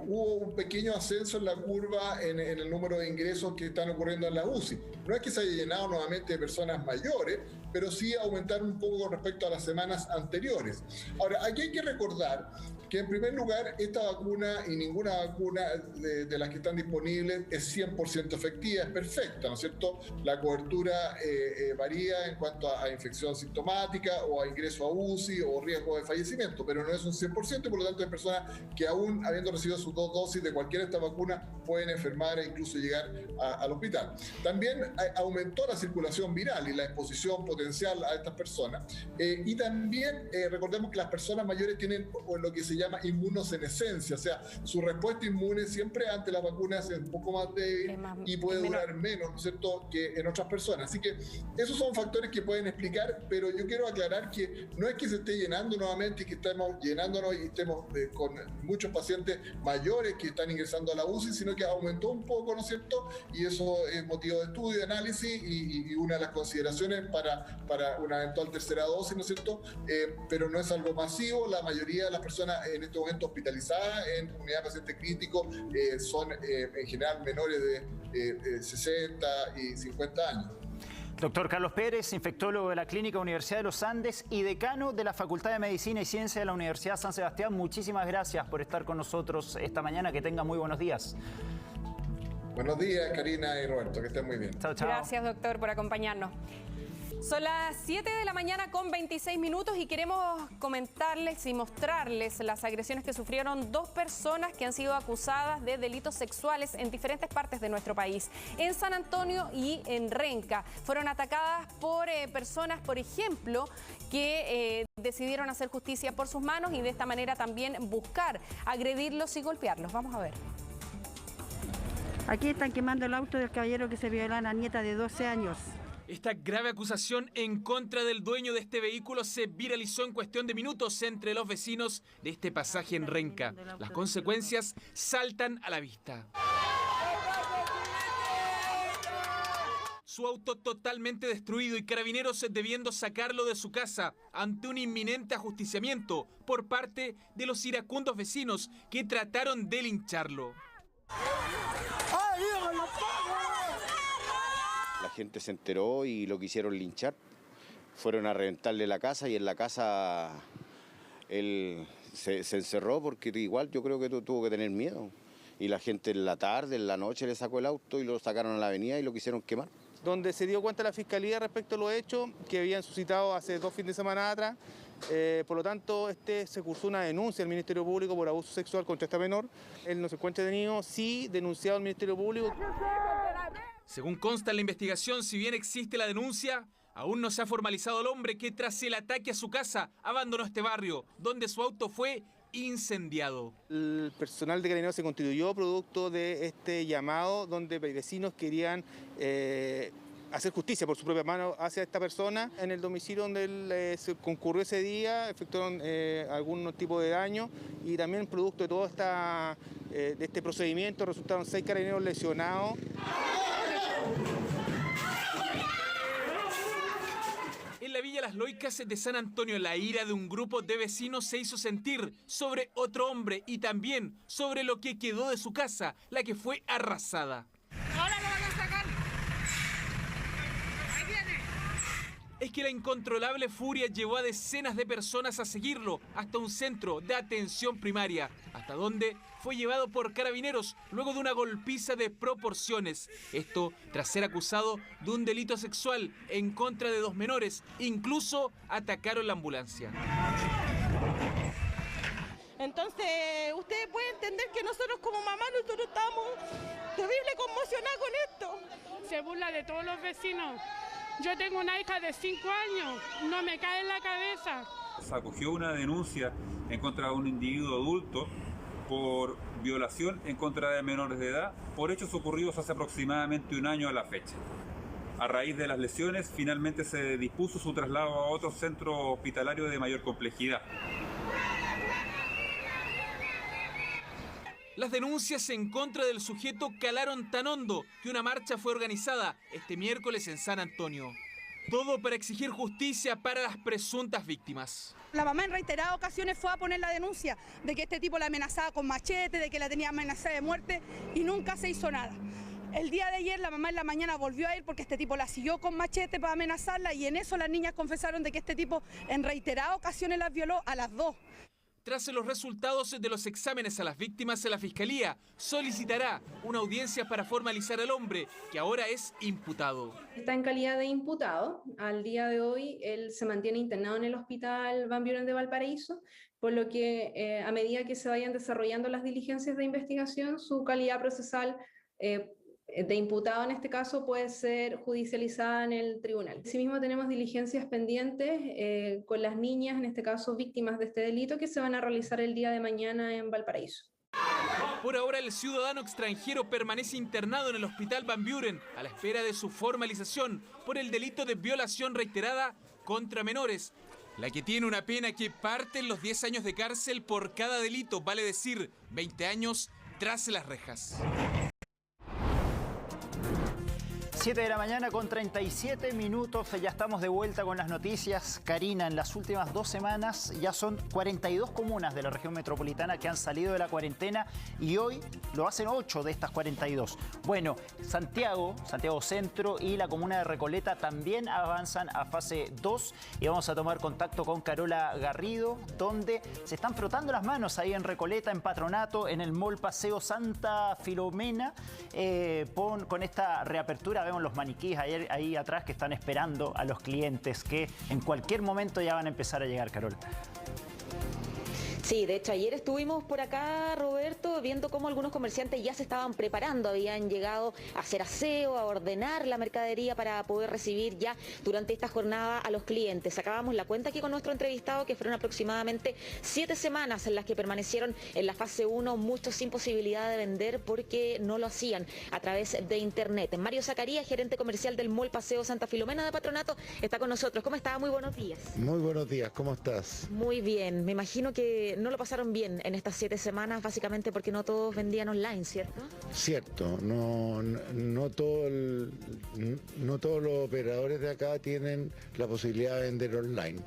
Hubo un pequeño ascenso en la curva en el número de ingresos que están ocurriendo en la UCI. No es que se haya llenado nuevamente de personas mayores, pero sí aumentaron un poco con respecto a las semanas anteriores. Ahora, aquí hay que recordar que en primer lugar esta vacuna y ninguna vacuna de las que están disponibles es 100% efectiva, es perfecta, ¿no es cierto? La cobertura varía en cuanto a infección sintomática o a ingreso a UCI o riesgo de fallecimiento, pero no es un 100% y por lo tanto hay personas que aún habiendo recibido sus 2 dosis de cualquiera de estas vacunas pueden enfermar e incluso llegar al hospital. También aumentó la circulación viral y la exposición potencial a estas personas y también recordemos que las personas mayores tienen lo que se llama inmunosenescencia, o sea, su respuesta inmune siempre ante las vacunas es un poco más débil y puede durar menos, ¿no es cierto?, que en otras personas. Así que esos son factores que pueden explicar, pero yo quiero aclarar que no es que se esté llenando nuevamente y que estemos llenándonos y estemos con muchos pacientes mayores que están ingresando a la UCI, sino que aumentó un poco, ¿no es cierto?, y eso es motivo de estudio, de análisis y una de las consideraciones para una eventual tercera dosis, ¿no es cierto?, pero no es algo masivo. La mayoría de las personas en este momento hospitalizadas en unidad de paciente crítico son en general menores de 60 y 50 años.
Doctor Carlos Pérez, infectólogo de la Clínica Universidad de los Andes y decano de la Facultad de Medicina y Ciencia de la Universidad San Sebastián, muchísimas gracias por estar con nosotros esta mañana. Que tengan muy buenos días.
Buenos días, Karina y Roberto, que estén muy bien.
Chao, chao.
Gracias, doctor, por acompañarnos. Son las 7 de la mañana con 26 minutos y queremos comentarles y mostrarles las agresiones que sufrieron 2 personas que han sido acusadas de delitos sexuales en diferentes partes de nuestro país. En San Antonio y en Renca fueron atacadas por personas, por ejemplo, que decidieron hacer justicia por sus manos y de esta manera también buscar agredirlos y golpearlos. Vamos a ver.
Aquí están quemando el auto del caballero que se violó a la nieta de 12 años.
Esta grave acusación en contra del dueño de este vehículo se viralizó en cuestión de minutos entre los vecinos de este pasaje en Renca. Las consecuencias saltan a la vista. Su auto totalmente destruido y carabineros debiendo sacarlo de su casa ante un inminente ajusticiamiento por parte de los iracundos vecinos que trataron de lincharlo.
La gente se enteró y lo quisieron linchar. Fueron a reventarle la casa y en la casa él se encerró porque igual yo creo que tuvo que tener miedo. Y la gente en la tarde, en la noche le sacó el auto y lo sacaron a la avenida y lo quisieron quemar.
Donde se dio cuenta la Fiscalía respecto a los hechos que habían suscitado hace 2 fines de semana atrás Por lo tanto, se cursó una denuncia al Ministerio Público por abuso sexual contra esta menor. Él no se encuentra detenido, sí denunciado al Ministerio Público.
Según consta en la investigación, si bien existe la denuncia, aún no se ha formalizado al hombre que tras el ataque a su casa abandonó este barrio, donde su auto fue incendiado.
El personal de Carabineros se constituyó producto de este llamado donde vecinos querían hacer justicia por su propia mano hacia esta persona. En el domicilio donde él se concurrió ese día efectuaron algún tipo de daño y también producto de todo de este procedimiento resultaron 6 carabineros lesionados.
En la Villa Las Loicas de San Antonio, la ira de un grupo de vecinos se hizo sentir sobre otro hombre y también sobre lo que quedó de su casa, la que fue arrasada.
¡Ahora lo van a sacar! ¡Ahí viene!
Es que la incontrolable furia llevó a decenas de personas a seguirlo hasta un centro de atención primaria, hasta donde fue llevado por carabineros luego de una golpiza de proporciones. Esto tras ser acusado de un delito sexual en contra de 2 menores. Incluso atacaron la ambulancia.
Entonces, usted puede entender que nosotros como mamá, nosotros estamos terrible conmocionados con esto.
Se burla de todos los vecinos. Yo tengo una hija de 5 años, no me cae en la cabeza.
Se acogió una denuncia en contra de un individuo adulto por violación en contra de menores de edad por hechos ocurridos hace aproximadamente 1 año a la fecha. A raíz de las lesiones, finalmente se dispuso su traslado a otro centro hospitalario de mayor complejidad.
Las denuncias en contra del sujeto calaron tan hondo que una marcha fue organizada este miércoles en San Antonio. Todo para exigir justicia para las presuntas víctimas.
La mamá en reiteradas ocasiones fue a poner la denuncia de que este tipo la amenazaba con machete, de que la tenía amenazada de muerte y nunca se hizo nada. El día de ayer la mamá en la mañana volvió a ir porque este tipo la siguió con machete para amenazarla y en eso las niñas confesaron de que este tipo en reiteradas ocasiones las violó a las 2.
Tras los resultados de los exámenes a las víctimas, la Fiscalía solicitará una audiencia para formalizar al hombre, que ahora es imputado.
Está en calidad de imputado. Al día de hoy, él se mantiene internado en el Hospital Van Buren de Valparaíso, por lo que a medida que se vayan desarrollando las diligencias de investigación, su calidad procesal de imputado en este caso puede ser judicializada en el tribunal. Asimismo tenemos diligencias pendientes con las niñas, en este caso víctimas de este delito, que se van a realizar el día de mañana en Valparaíso.
Por ahora el ciudadano extranjero permanece internado en el Hospital Van Buren a la espera de su formalización por el delito de violación reiterada contra menores, la que tiene una pena que parte en los 10 años de cárcel por cada delito, vale decir 20 años tras las rejas.
7 de la mañana con 37 minutos, ya estamos de vuelta con las noticias. Karina, en las últimas 2 semanas ya son 42 comunas de la región metropolitana que han salido de la cuarentena y hoy lo hacen 8 de estas 42. Bueno, Santiago Centro y la comuna de Recoleta también avanzan a fase 2 y vamos a tomar contacto con Carola Garrido, donde se están frotando las manos ahí en Recoleta, en Patronato, en el Mall Paseo Santa Filomena, con esta reapertura. Vemos los maniquíes ahí atrás que están esperando a los clientes que en cualquier momento ya van a empezar a llegar, Carol.
Sí, de hecho ayer estuvimos por acá, Roberto, viendo cómo algunos comerciantes ya se estaban preparando, habían llegado a hacer aseo, a ordenar la mercadería para poder recibir ya durante esta jornada a los clientes. Sacábamos la cuenta aquí con nuestro entrevistado que fueron aproximadamente 7 semanas en las que permanecieron en la fase 1, muchos sin posibilidad de vender porque no lo hacían a través de internet. Mario Zacarías, gerente comercial del Mall Paseo Santa Filomena de Patronato, está con nosotros. ¿Cómo está? Muy buenos días.
Muy buenos días, ¿cómo estás?
Muy bien, me imagino que no lo pasaron bien en estas 7 semanas, básicamente porque no todos vendían online, ¿cierto?
Cierto, no todos los operadores de acá tienen la posibilidad de vender online.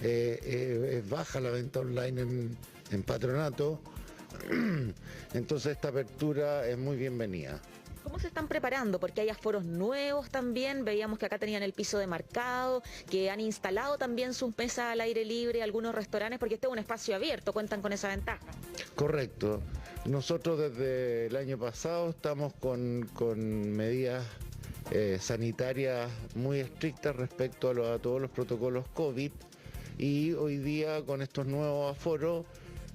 Es baja la venta online en Patronato, entonces esta apertura es muy bienvenida.
¿Cómo se están preparando? Porque hay aforos nuevos también, veíamos que acá tenían el piso demarcado, que han instalado también sus mesas al aire libre, algunos restaurantes, porque este es un espacio abierto, cuentan con esa ventaja.
Correcto. Nosotros desde el año pasado estamos con medidas sanitarias muy estrictas respecto a todos los protocolos COVID. y hoy día con estos nuevos aforos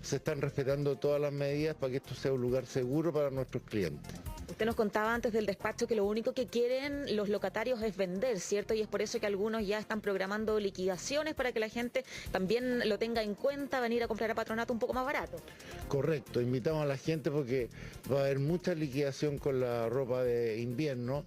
se están respetando todas las medidas para que esto sea un lugar seguro para nuestros clientes.
Usted nos contaba antes del despacho que lo único que quieren los locatarios es vender, ¿cierto? Y es por eso que algunos ya están programando liquidaciones para que la gente también lo tenga en cuenta, venir a comprar a Patronato un poco más barato.
Correcto, invitamos a la gente porque va a haber mucha liquidación con la ropa de invierno.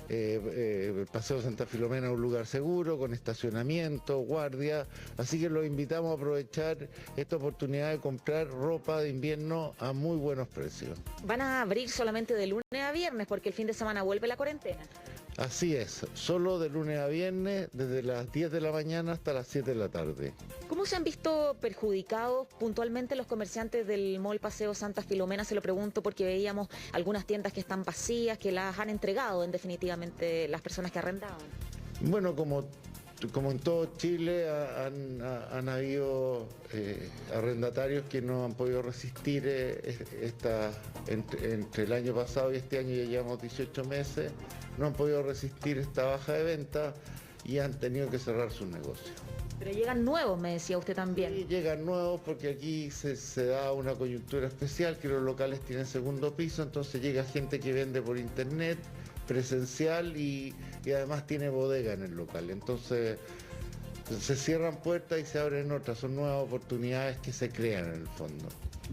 El Paseo Santa Filomena es un lugar seguro, con estacionamiento, guardia, así que los invitamos a aprovechar esta oportunidad de comprar ropa de invierno a muy buenos precios.
Van a abrir solamente de lunes a viernes porque el fin de semana vuelve la cuarentena.
Así es, solo de lunes a viernes, desde las 10 de la mañana hasta las 7 de la tarde.
¿Cómo se han visto perjudicados puntualmente los comerciantes del Mall Paseo Santa Filomena? Se lo pregunto porque veíamos algunas tiendas que están vacías, que las han entregado en definitivamente las personas que arrendaban.
Bueno, como en todo Chile han habido arrendatarios que no han podido resistir entre el año pasado y este año ya llevamos 18 meses, no han podido resistir esta baja de venta y han tenido que cerrar sus negocios.
Pero llegan nuevos, me decía usted también.
Sí, llegan nuevos porque aquí se da una coyuntura especial, que los locales tienen segundo piso, entonces llega gente que vende por internet, presencial y además tiene bodega en el local. Entonces se cierran puertas y se abren otras, son nuevas oportunidades que se crean en el fondo.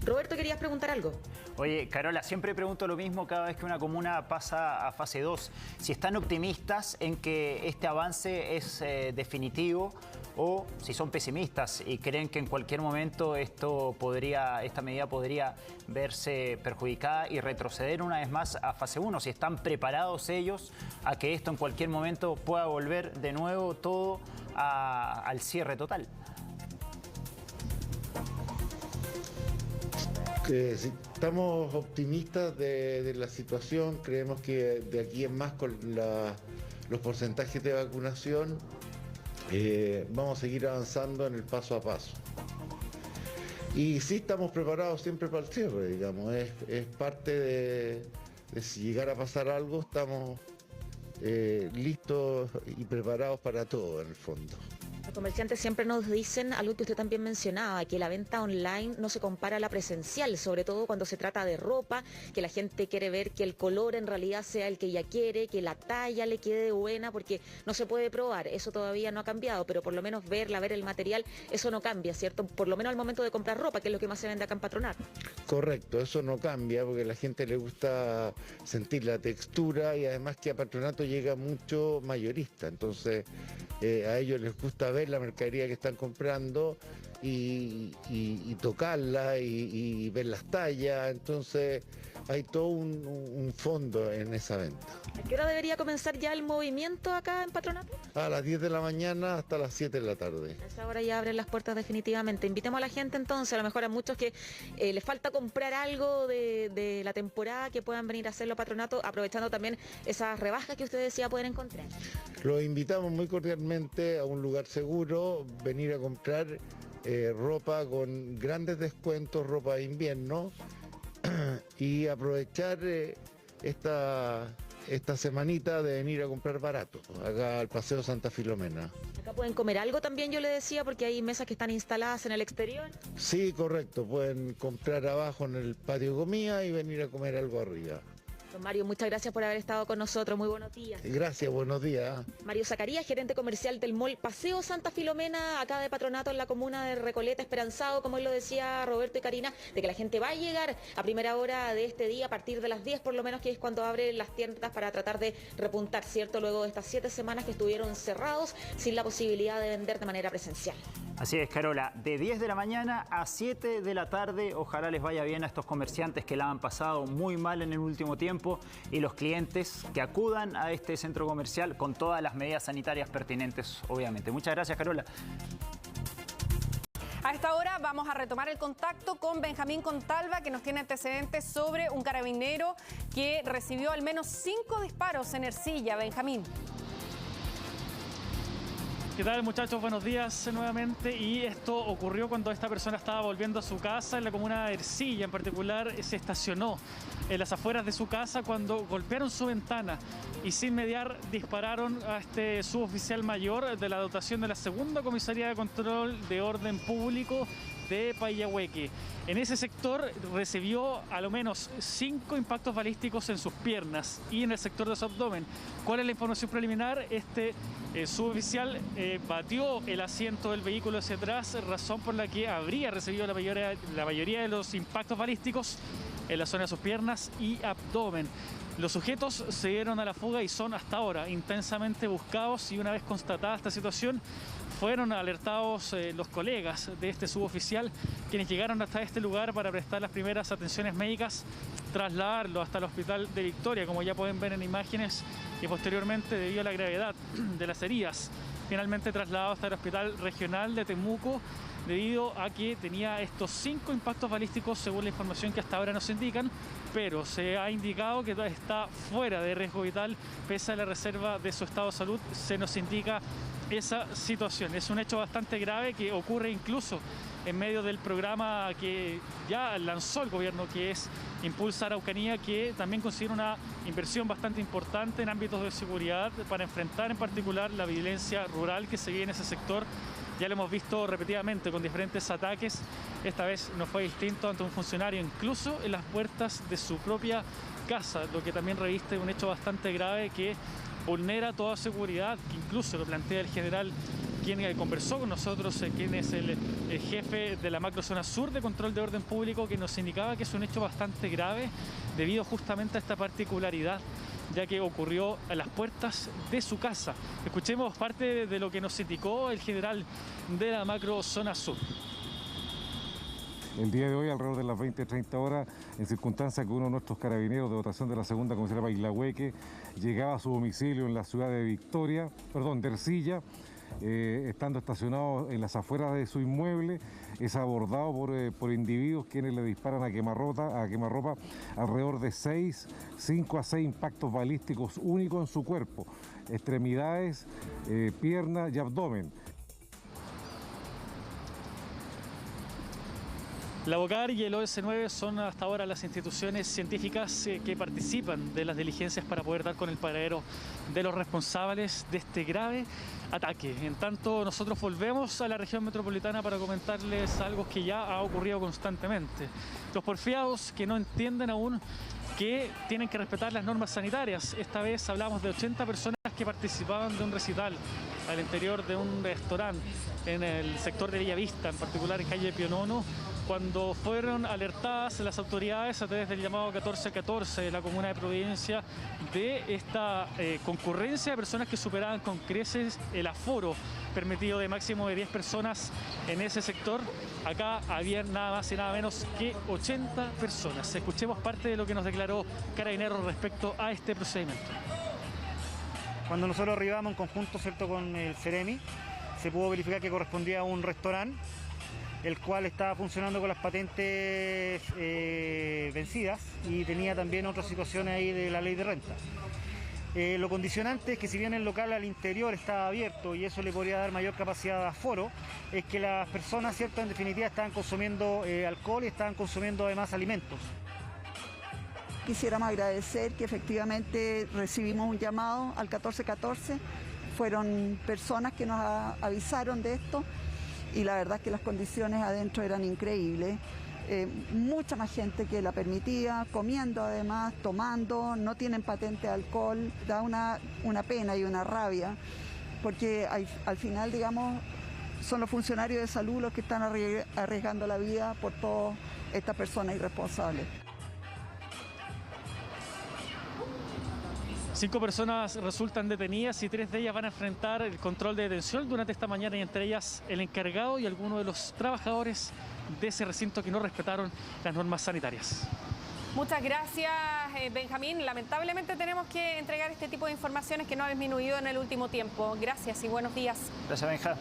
Roberto, ¿querías preguntar algo?
Oye, Carola, siempre pregunto lo mismo cada vez que una comuna pasa a fase 2. Si están optimistas en que este avance es definitivo o si son pesimistas y creen que en cualquier momento esta medida podría verse perjudicada y retroceder una vez más a fase 1. Si están preparados ellos a que esto en cualquier momento pueda volver de nuevo todo al cierre total.
Si estamos optimistas de la situación, creemos que de aquí en más con los porcentajes de vacunación vamos a seguir avanzando en el paso a paso. Y sí estamos preparados siempre para el cierre, digamos, es parte de si llegara a pasar algo, estamos listos y preparados para todo en el fondo.
Los comerciantes siempre nos dicen algo que usted también mencionaba, que la venta online no se compara a la presencial, sobre todo cuando se trata de ropa, que la gente quiere ver que el color en realidad sea el que ella quiere, que la talla le quede buena, porque no se puede probar, eso todavía no ha cambiado, pero por lo menos ver el material, eso no cambia, ¿cierto? Por lo menos al momento de comprar ropa, que es lo que más se vende acá en Patronato.
Correcto, eso no cambia, porque a la gente le gusta sentir la textura y además que a Patronato llega mucho mayorista, entonces a ellos les gusta ver la mercadería que están comprando y tocarla y ver las tallas, entonces hay todo un fondo en esa venta.
¿A qué hora debería comenzar ya el movimiento acá en Patronato?
A las 10 de la mañana hasta las 7 de la tarde.
A esa hora ya abren las puertas definitivamente. Invitemos a la gente entonces, a lo mejor a muchos que les falta comprar algo de la temporada, que puedan venir a hacerlo a Patronato, aprovechando también esas rebajas que usted decía poder encontrar.
Los invitamos muy cordialmente a un lugar seguro, venir a comprar ropa con grandes descuentos, ropa de invierno, y aprovechar esta semanita de venir a comprar barato, acá al Paseo Santa Filomena.
Acá pueden comer algo también, yo le decía, porque hay mesas que están instaladas en el exterior.
Sí, correcto, pueden comprar abajo en el patio de comida y venir a comer algo arriba.
Don Mario, muchas gracias por haber estado con nosotros. Muy buenos días.
Gracias, buenos días.
Mario Zacarías, gerente comercial del Mall Paseo Santa Filomena, acá de Patronato, en la comuna de Recoleta, esperanzado, como él lo decía Roberto y Karina, de que la gente va a llegar a primera hora de este día, a partir de las 10 por lo menos, que es cuando abren las tiendas para tratar de repuntar, ¿cierto? Luego de estas 7 semanas que estuvieron cerrados sin la posibilidad de vender de manera presencial.
Así es, Carola, de 10 de la mañana a 7 de la tarde, ojalá les vaya bien a estos comerciantes que la han pasado muy mal en el último tiempo y los clientes que acudan a este centro comercial con todas las medidas sanitarias pertinentes, obviamente. Muchas gracias, Carola.
A esta hora vamos a retomar el contacto con Benjamín Contalva, que nos tiene antecedentes sobre un carabinero que recibió al menos 5 disparos en Ercilla. Benjamín.
¿Qué tal, muchachos? Buenos días nuevamente. Y esto ocurrió cuando esta persona estaba volviendo a su casa en la comuna de Ercilla. En particular, se estacionó en las afueras de su casa cuando golpearon su ventana y sin mediar dispararon a este suboficial mayor de la dotación de la Segunda Comisaría de Control de Orden Público de Paillahueque. En ese sector recibió a lo menos 5 impactos balísticos en sus piernas y en el sector de su abdomen. ¿Cuál es la información preliminar? Este suboficial batió el asiento del vehículo hacia atrás, razón por la que habría recibido la mayoría de los impactos balísticos en la zona de sus piernas y abdomen. Los sujetos se dieron a la fuga y son hasta ahora intensamente buscados, y una vez constatada esta situación fueron alertados los colegas de este suboficial, quienes llegaron hasta este lugar para prestar las primeras atenciones médicas, trasladarlo hasta el hospital de Victoria, como ya pueden ver en imágenes, y posteriormente, debido a la gravedad de las heridas, finalmente trasladado hasta el hospital regional de Temuco, debido a que tenía estos 5 impactos balísticos, según la información que hasta ahora nos indican, pero se ha indicado que está fuera de riesgo vital, pese a la reserva de su estado de salud. Se nos indica esa situación. Es un hecho bastante grave que ocurre incluso en medio del programa que ya lanzó el gobierno, que es Impulsa Araucanía, que también considera una inversión bastante importante en ámbitos de seguridad para enfrentar en particular la violencia rural que se vive en ese sector. Ya lo hemos visto repetidamente con diferentes ataques. Esta vez no fue distinto ante un funcionario, incluso en las puertas de su propia casa, lo que también reviste un hecho bastante grave que vulnera toda seguridad, que incluso lo plantea el general, quien conversó con nosotros, quien es el jefe de la macrozona sur de control de orden público, que nos indicaba que es un hecho bastante grave debido justamente a esta particularidad, ya que ocurrió a las puertas de su casa. Escuchemos parte de lo que nos indicó el general de la macrozona sur.
El día de hoy, alrededor de las 20:30 horas, en circunstancia que uno de nuestros carabineros de dotación de la Segunda Comisaría Paillahueque llegaba a su domicilio en la ciudad de de Ercilla, estando estacionado en las afueras de su inmueble, es abordado por individuos quienes le disparan a quemarropa alrededor de 5 a 6 impactos balísticos únicos en su cuerpo, extremidades, piernas y abdomen.
La BOCAR y el OS9 son hasta ahora las instituciones científicas que participan de las diligencias para poder dar con el paradero de los responsables de este grave ataque. En tanto, nosotros volvemos a la región metropolitana para comentarles algo que ya ha ocurrido constantemente. Los porfiados que no entienden aún que tienen que respetar las normas sanitarias. Esta vez hablamos de 80 personas que participaban de un recital al interior de un restaurante en el sector de Bellavista, en particular en calle Pionono, cuando fueron alertadas las autoridades a través del llamado 1414 de la comuna de Providencia de esta concurrencia de personas que superaban con creces el aforo permitido de máximo de 10 personas en ese sector. Acá había nada más y nada menos que 80 personas. Escuchemos parte de lo que nos declaró Carabineros respecto a este procedimiento.
Cuando nosotros arribamos en conjunto, ¿cierto?, con el Ceremi, se pudo verificar que correspondía a un restaurante, el cual estaba funcionando con las patentes vencidas y tenía también otras situaciones ahí de la ley de renta. Lo condicionante es que si bien el local al interior estaba abierto y eso le podría dar mayor capacidad de aforo, es que las personas, ¿cierto?, en definitiva estaban consumiendo alcohol y estaban consumiendo además alimentos.
Quisiéramos agradecer que efectivamente recibimos un llamado al 1414, fueron personas que nos avisaron de esto y la verdad es que las condiciones adentro eran increíbles. Mucha más gente que la permitía, comiendo además, tomando, no tienen patente de alcohol, da una pena y una rabia, porque al final, digamos, son los funcionarios de salud los que están arriesgando la vida por todas estas personas irresponsables.
5 personas resultan detenidas y 3 de ellas van a enfrentar el control de detención durante esta mañana, y entre ellas el encargado y algunos de los trabajadores de ese recinto que no respetaron las normas sanitarias.
Muchas gracias, Benjamín. Lamentablemente tenemos que entregar este tipo de informaciones que no ha disminuido en el último tiempo. Gracias y buenos días.
Gracias, Benja.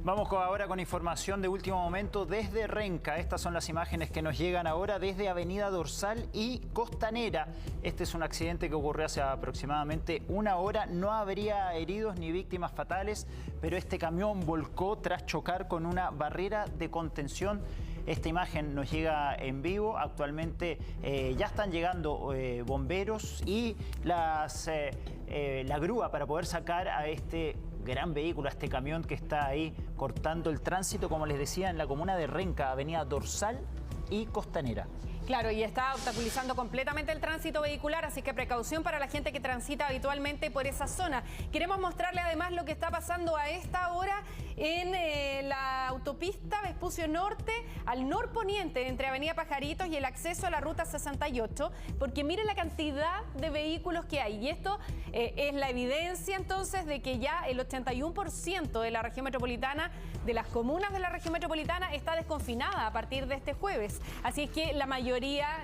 Vamos ahora con información de último momento desde Renca. Estas son las imágenes que nos llegan ahora desde Avenida Dorsal y Costanera. Este es un accidente que ocurrió hace aproximadamente una hora. No habría heridos ni víctimas fatales, pero este camión volcó tras chocar con una barrera de contención. Esta imagen nos llega en vivo. Actualmente ya están llegando bomberos y la grúa para poder sacar a este gran vehículo, a este camión que está ahí cortando el tránsito, como les decía, en la comuna de Renca, Avenida Dorsal y Costanera.
Claro, y está obstaculizando completamente el tránsito vehicular, así que precaución para la gente que transita habitualmente por esa zona. Queremos mostrarle además lo que está pasando a esta hora en la autopista Vespucio Norte al norponiente entre Avenida Pajaritos y el acceso a la Ruta 68, porque miren la cantidad de vehículos que hay. Y esto es la evidencia entonces de que ya el 81% de la región metropolitana, de las comunas de la región metropolitana, está desconfinada a partir de este jueves. Así es que la mayoría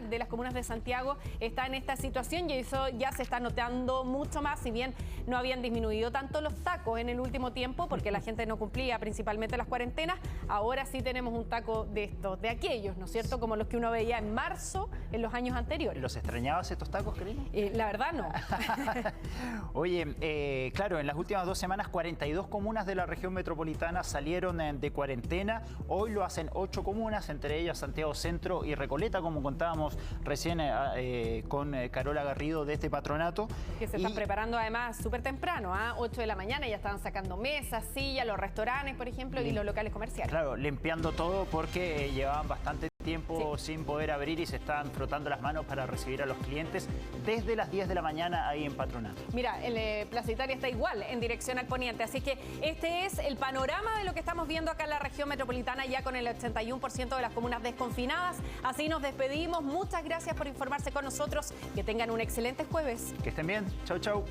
de las comunas de Santiago está en esta situación y eso ya se está notando mucho más, si bien no habían disminuido tanto los tacos en el último tiempo porque la gente no cumplía principalmente las cuarentenas. Ahora sí tenemos un taco de estos, de aquellos, ¿no es cierto? Como los que uno veía en marzo en los años anteriores.
¿Los extrañabas estos tacos, Karina?
La verdad no.
Oye, claro, en las últimas 2 semanas 42 comunas de la región metropolitana salieron de cuarentena. Hoy lo hacen 8 comunas, entre ellas Santiago Centro y Recoleta, como contábamos recién con Carola Garrido de este patronato.
Que se están preparando además súper temprano, 8 de la mañana, ya estaban sacando mesas, sillas, los restaurantes, por ejemplo, y los locales comerciales.
Claro, limpiando todo porque llevaban bastante tiempo sin poder abrir y se estaban frotando las manos para recibir a los clientes desde las 10 de la mañana ahí en Patronato.
Mira, el Plaza Italia está igual en dirección al poniente, así que este es el panorama de lo que estamos viendo acá en la región metropolitana, ya con el 81% de las comunas desconfinadas. Así nos despedimos. Muchas gracias por informarse con nosotros. Que tengan un excelente jueves.
Que estén bien. Chau, chau.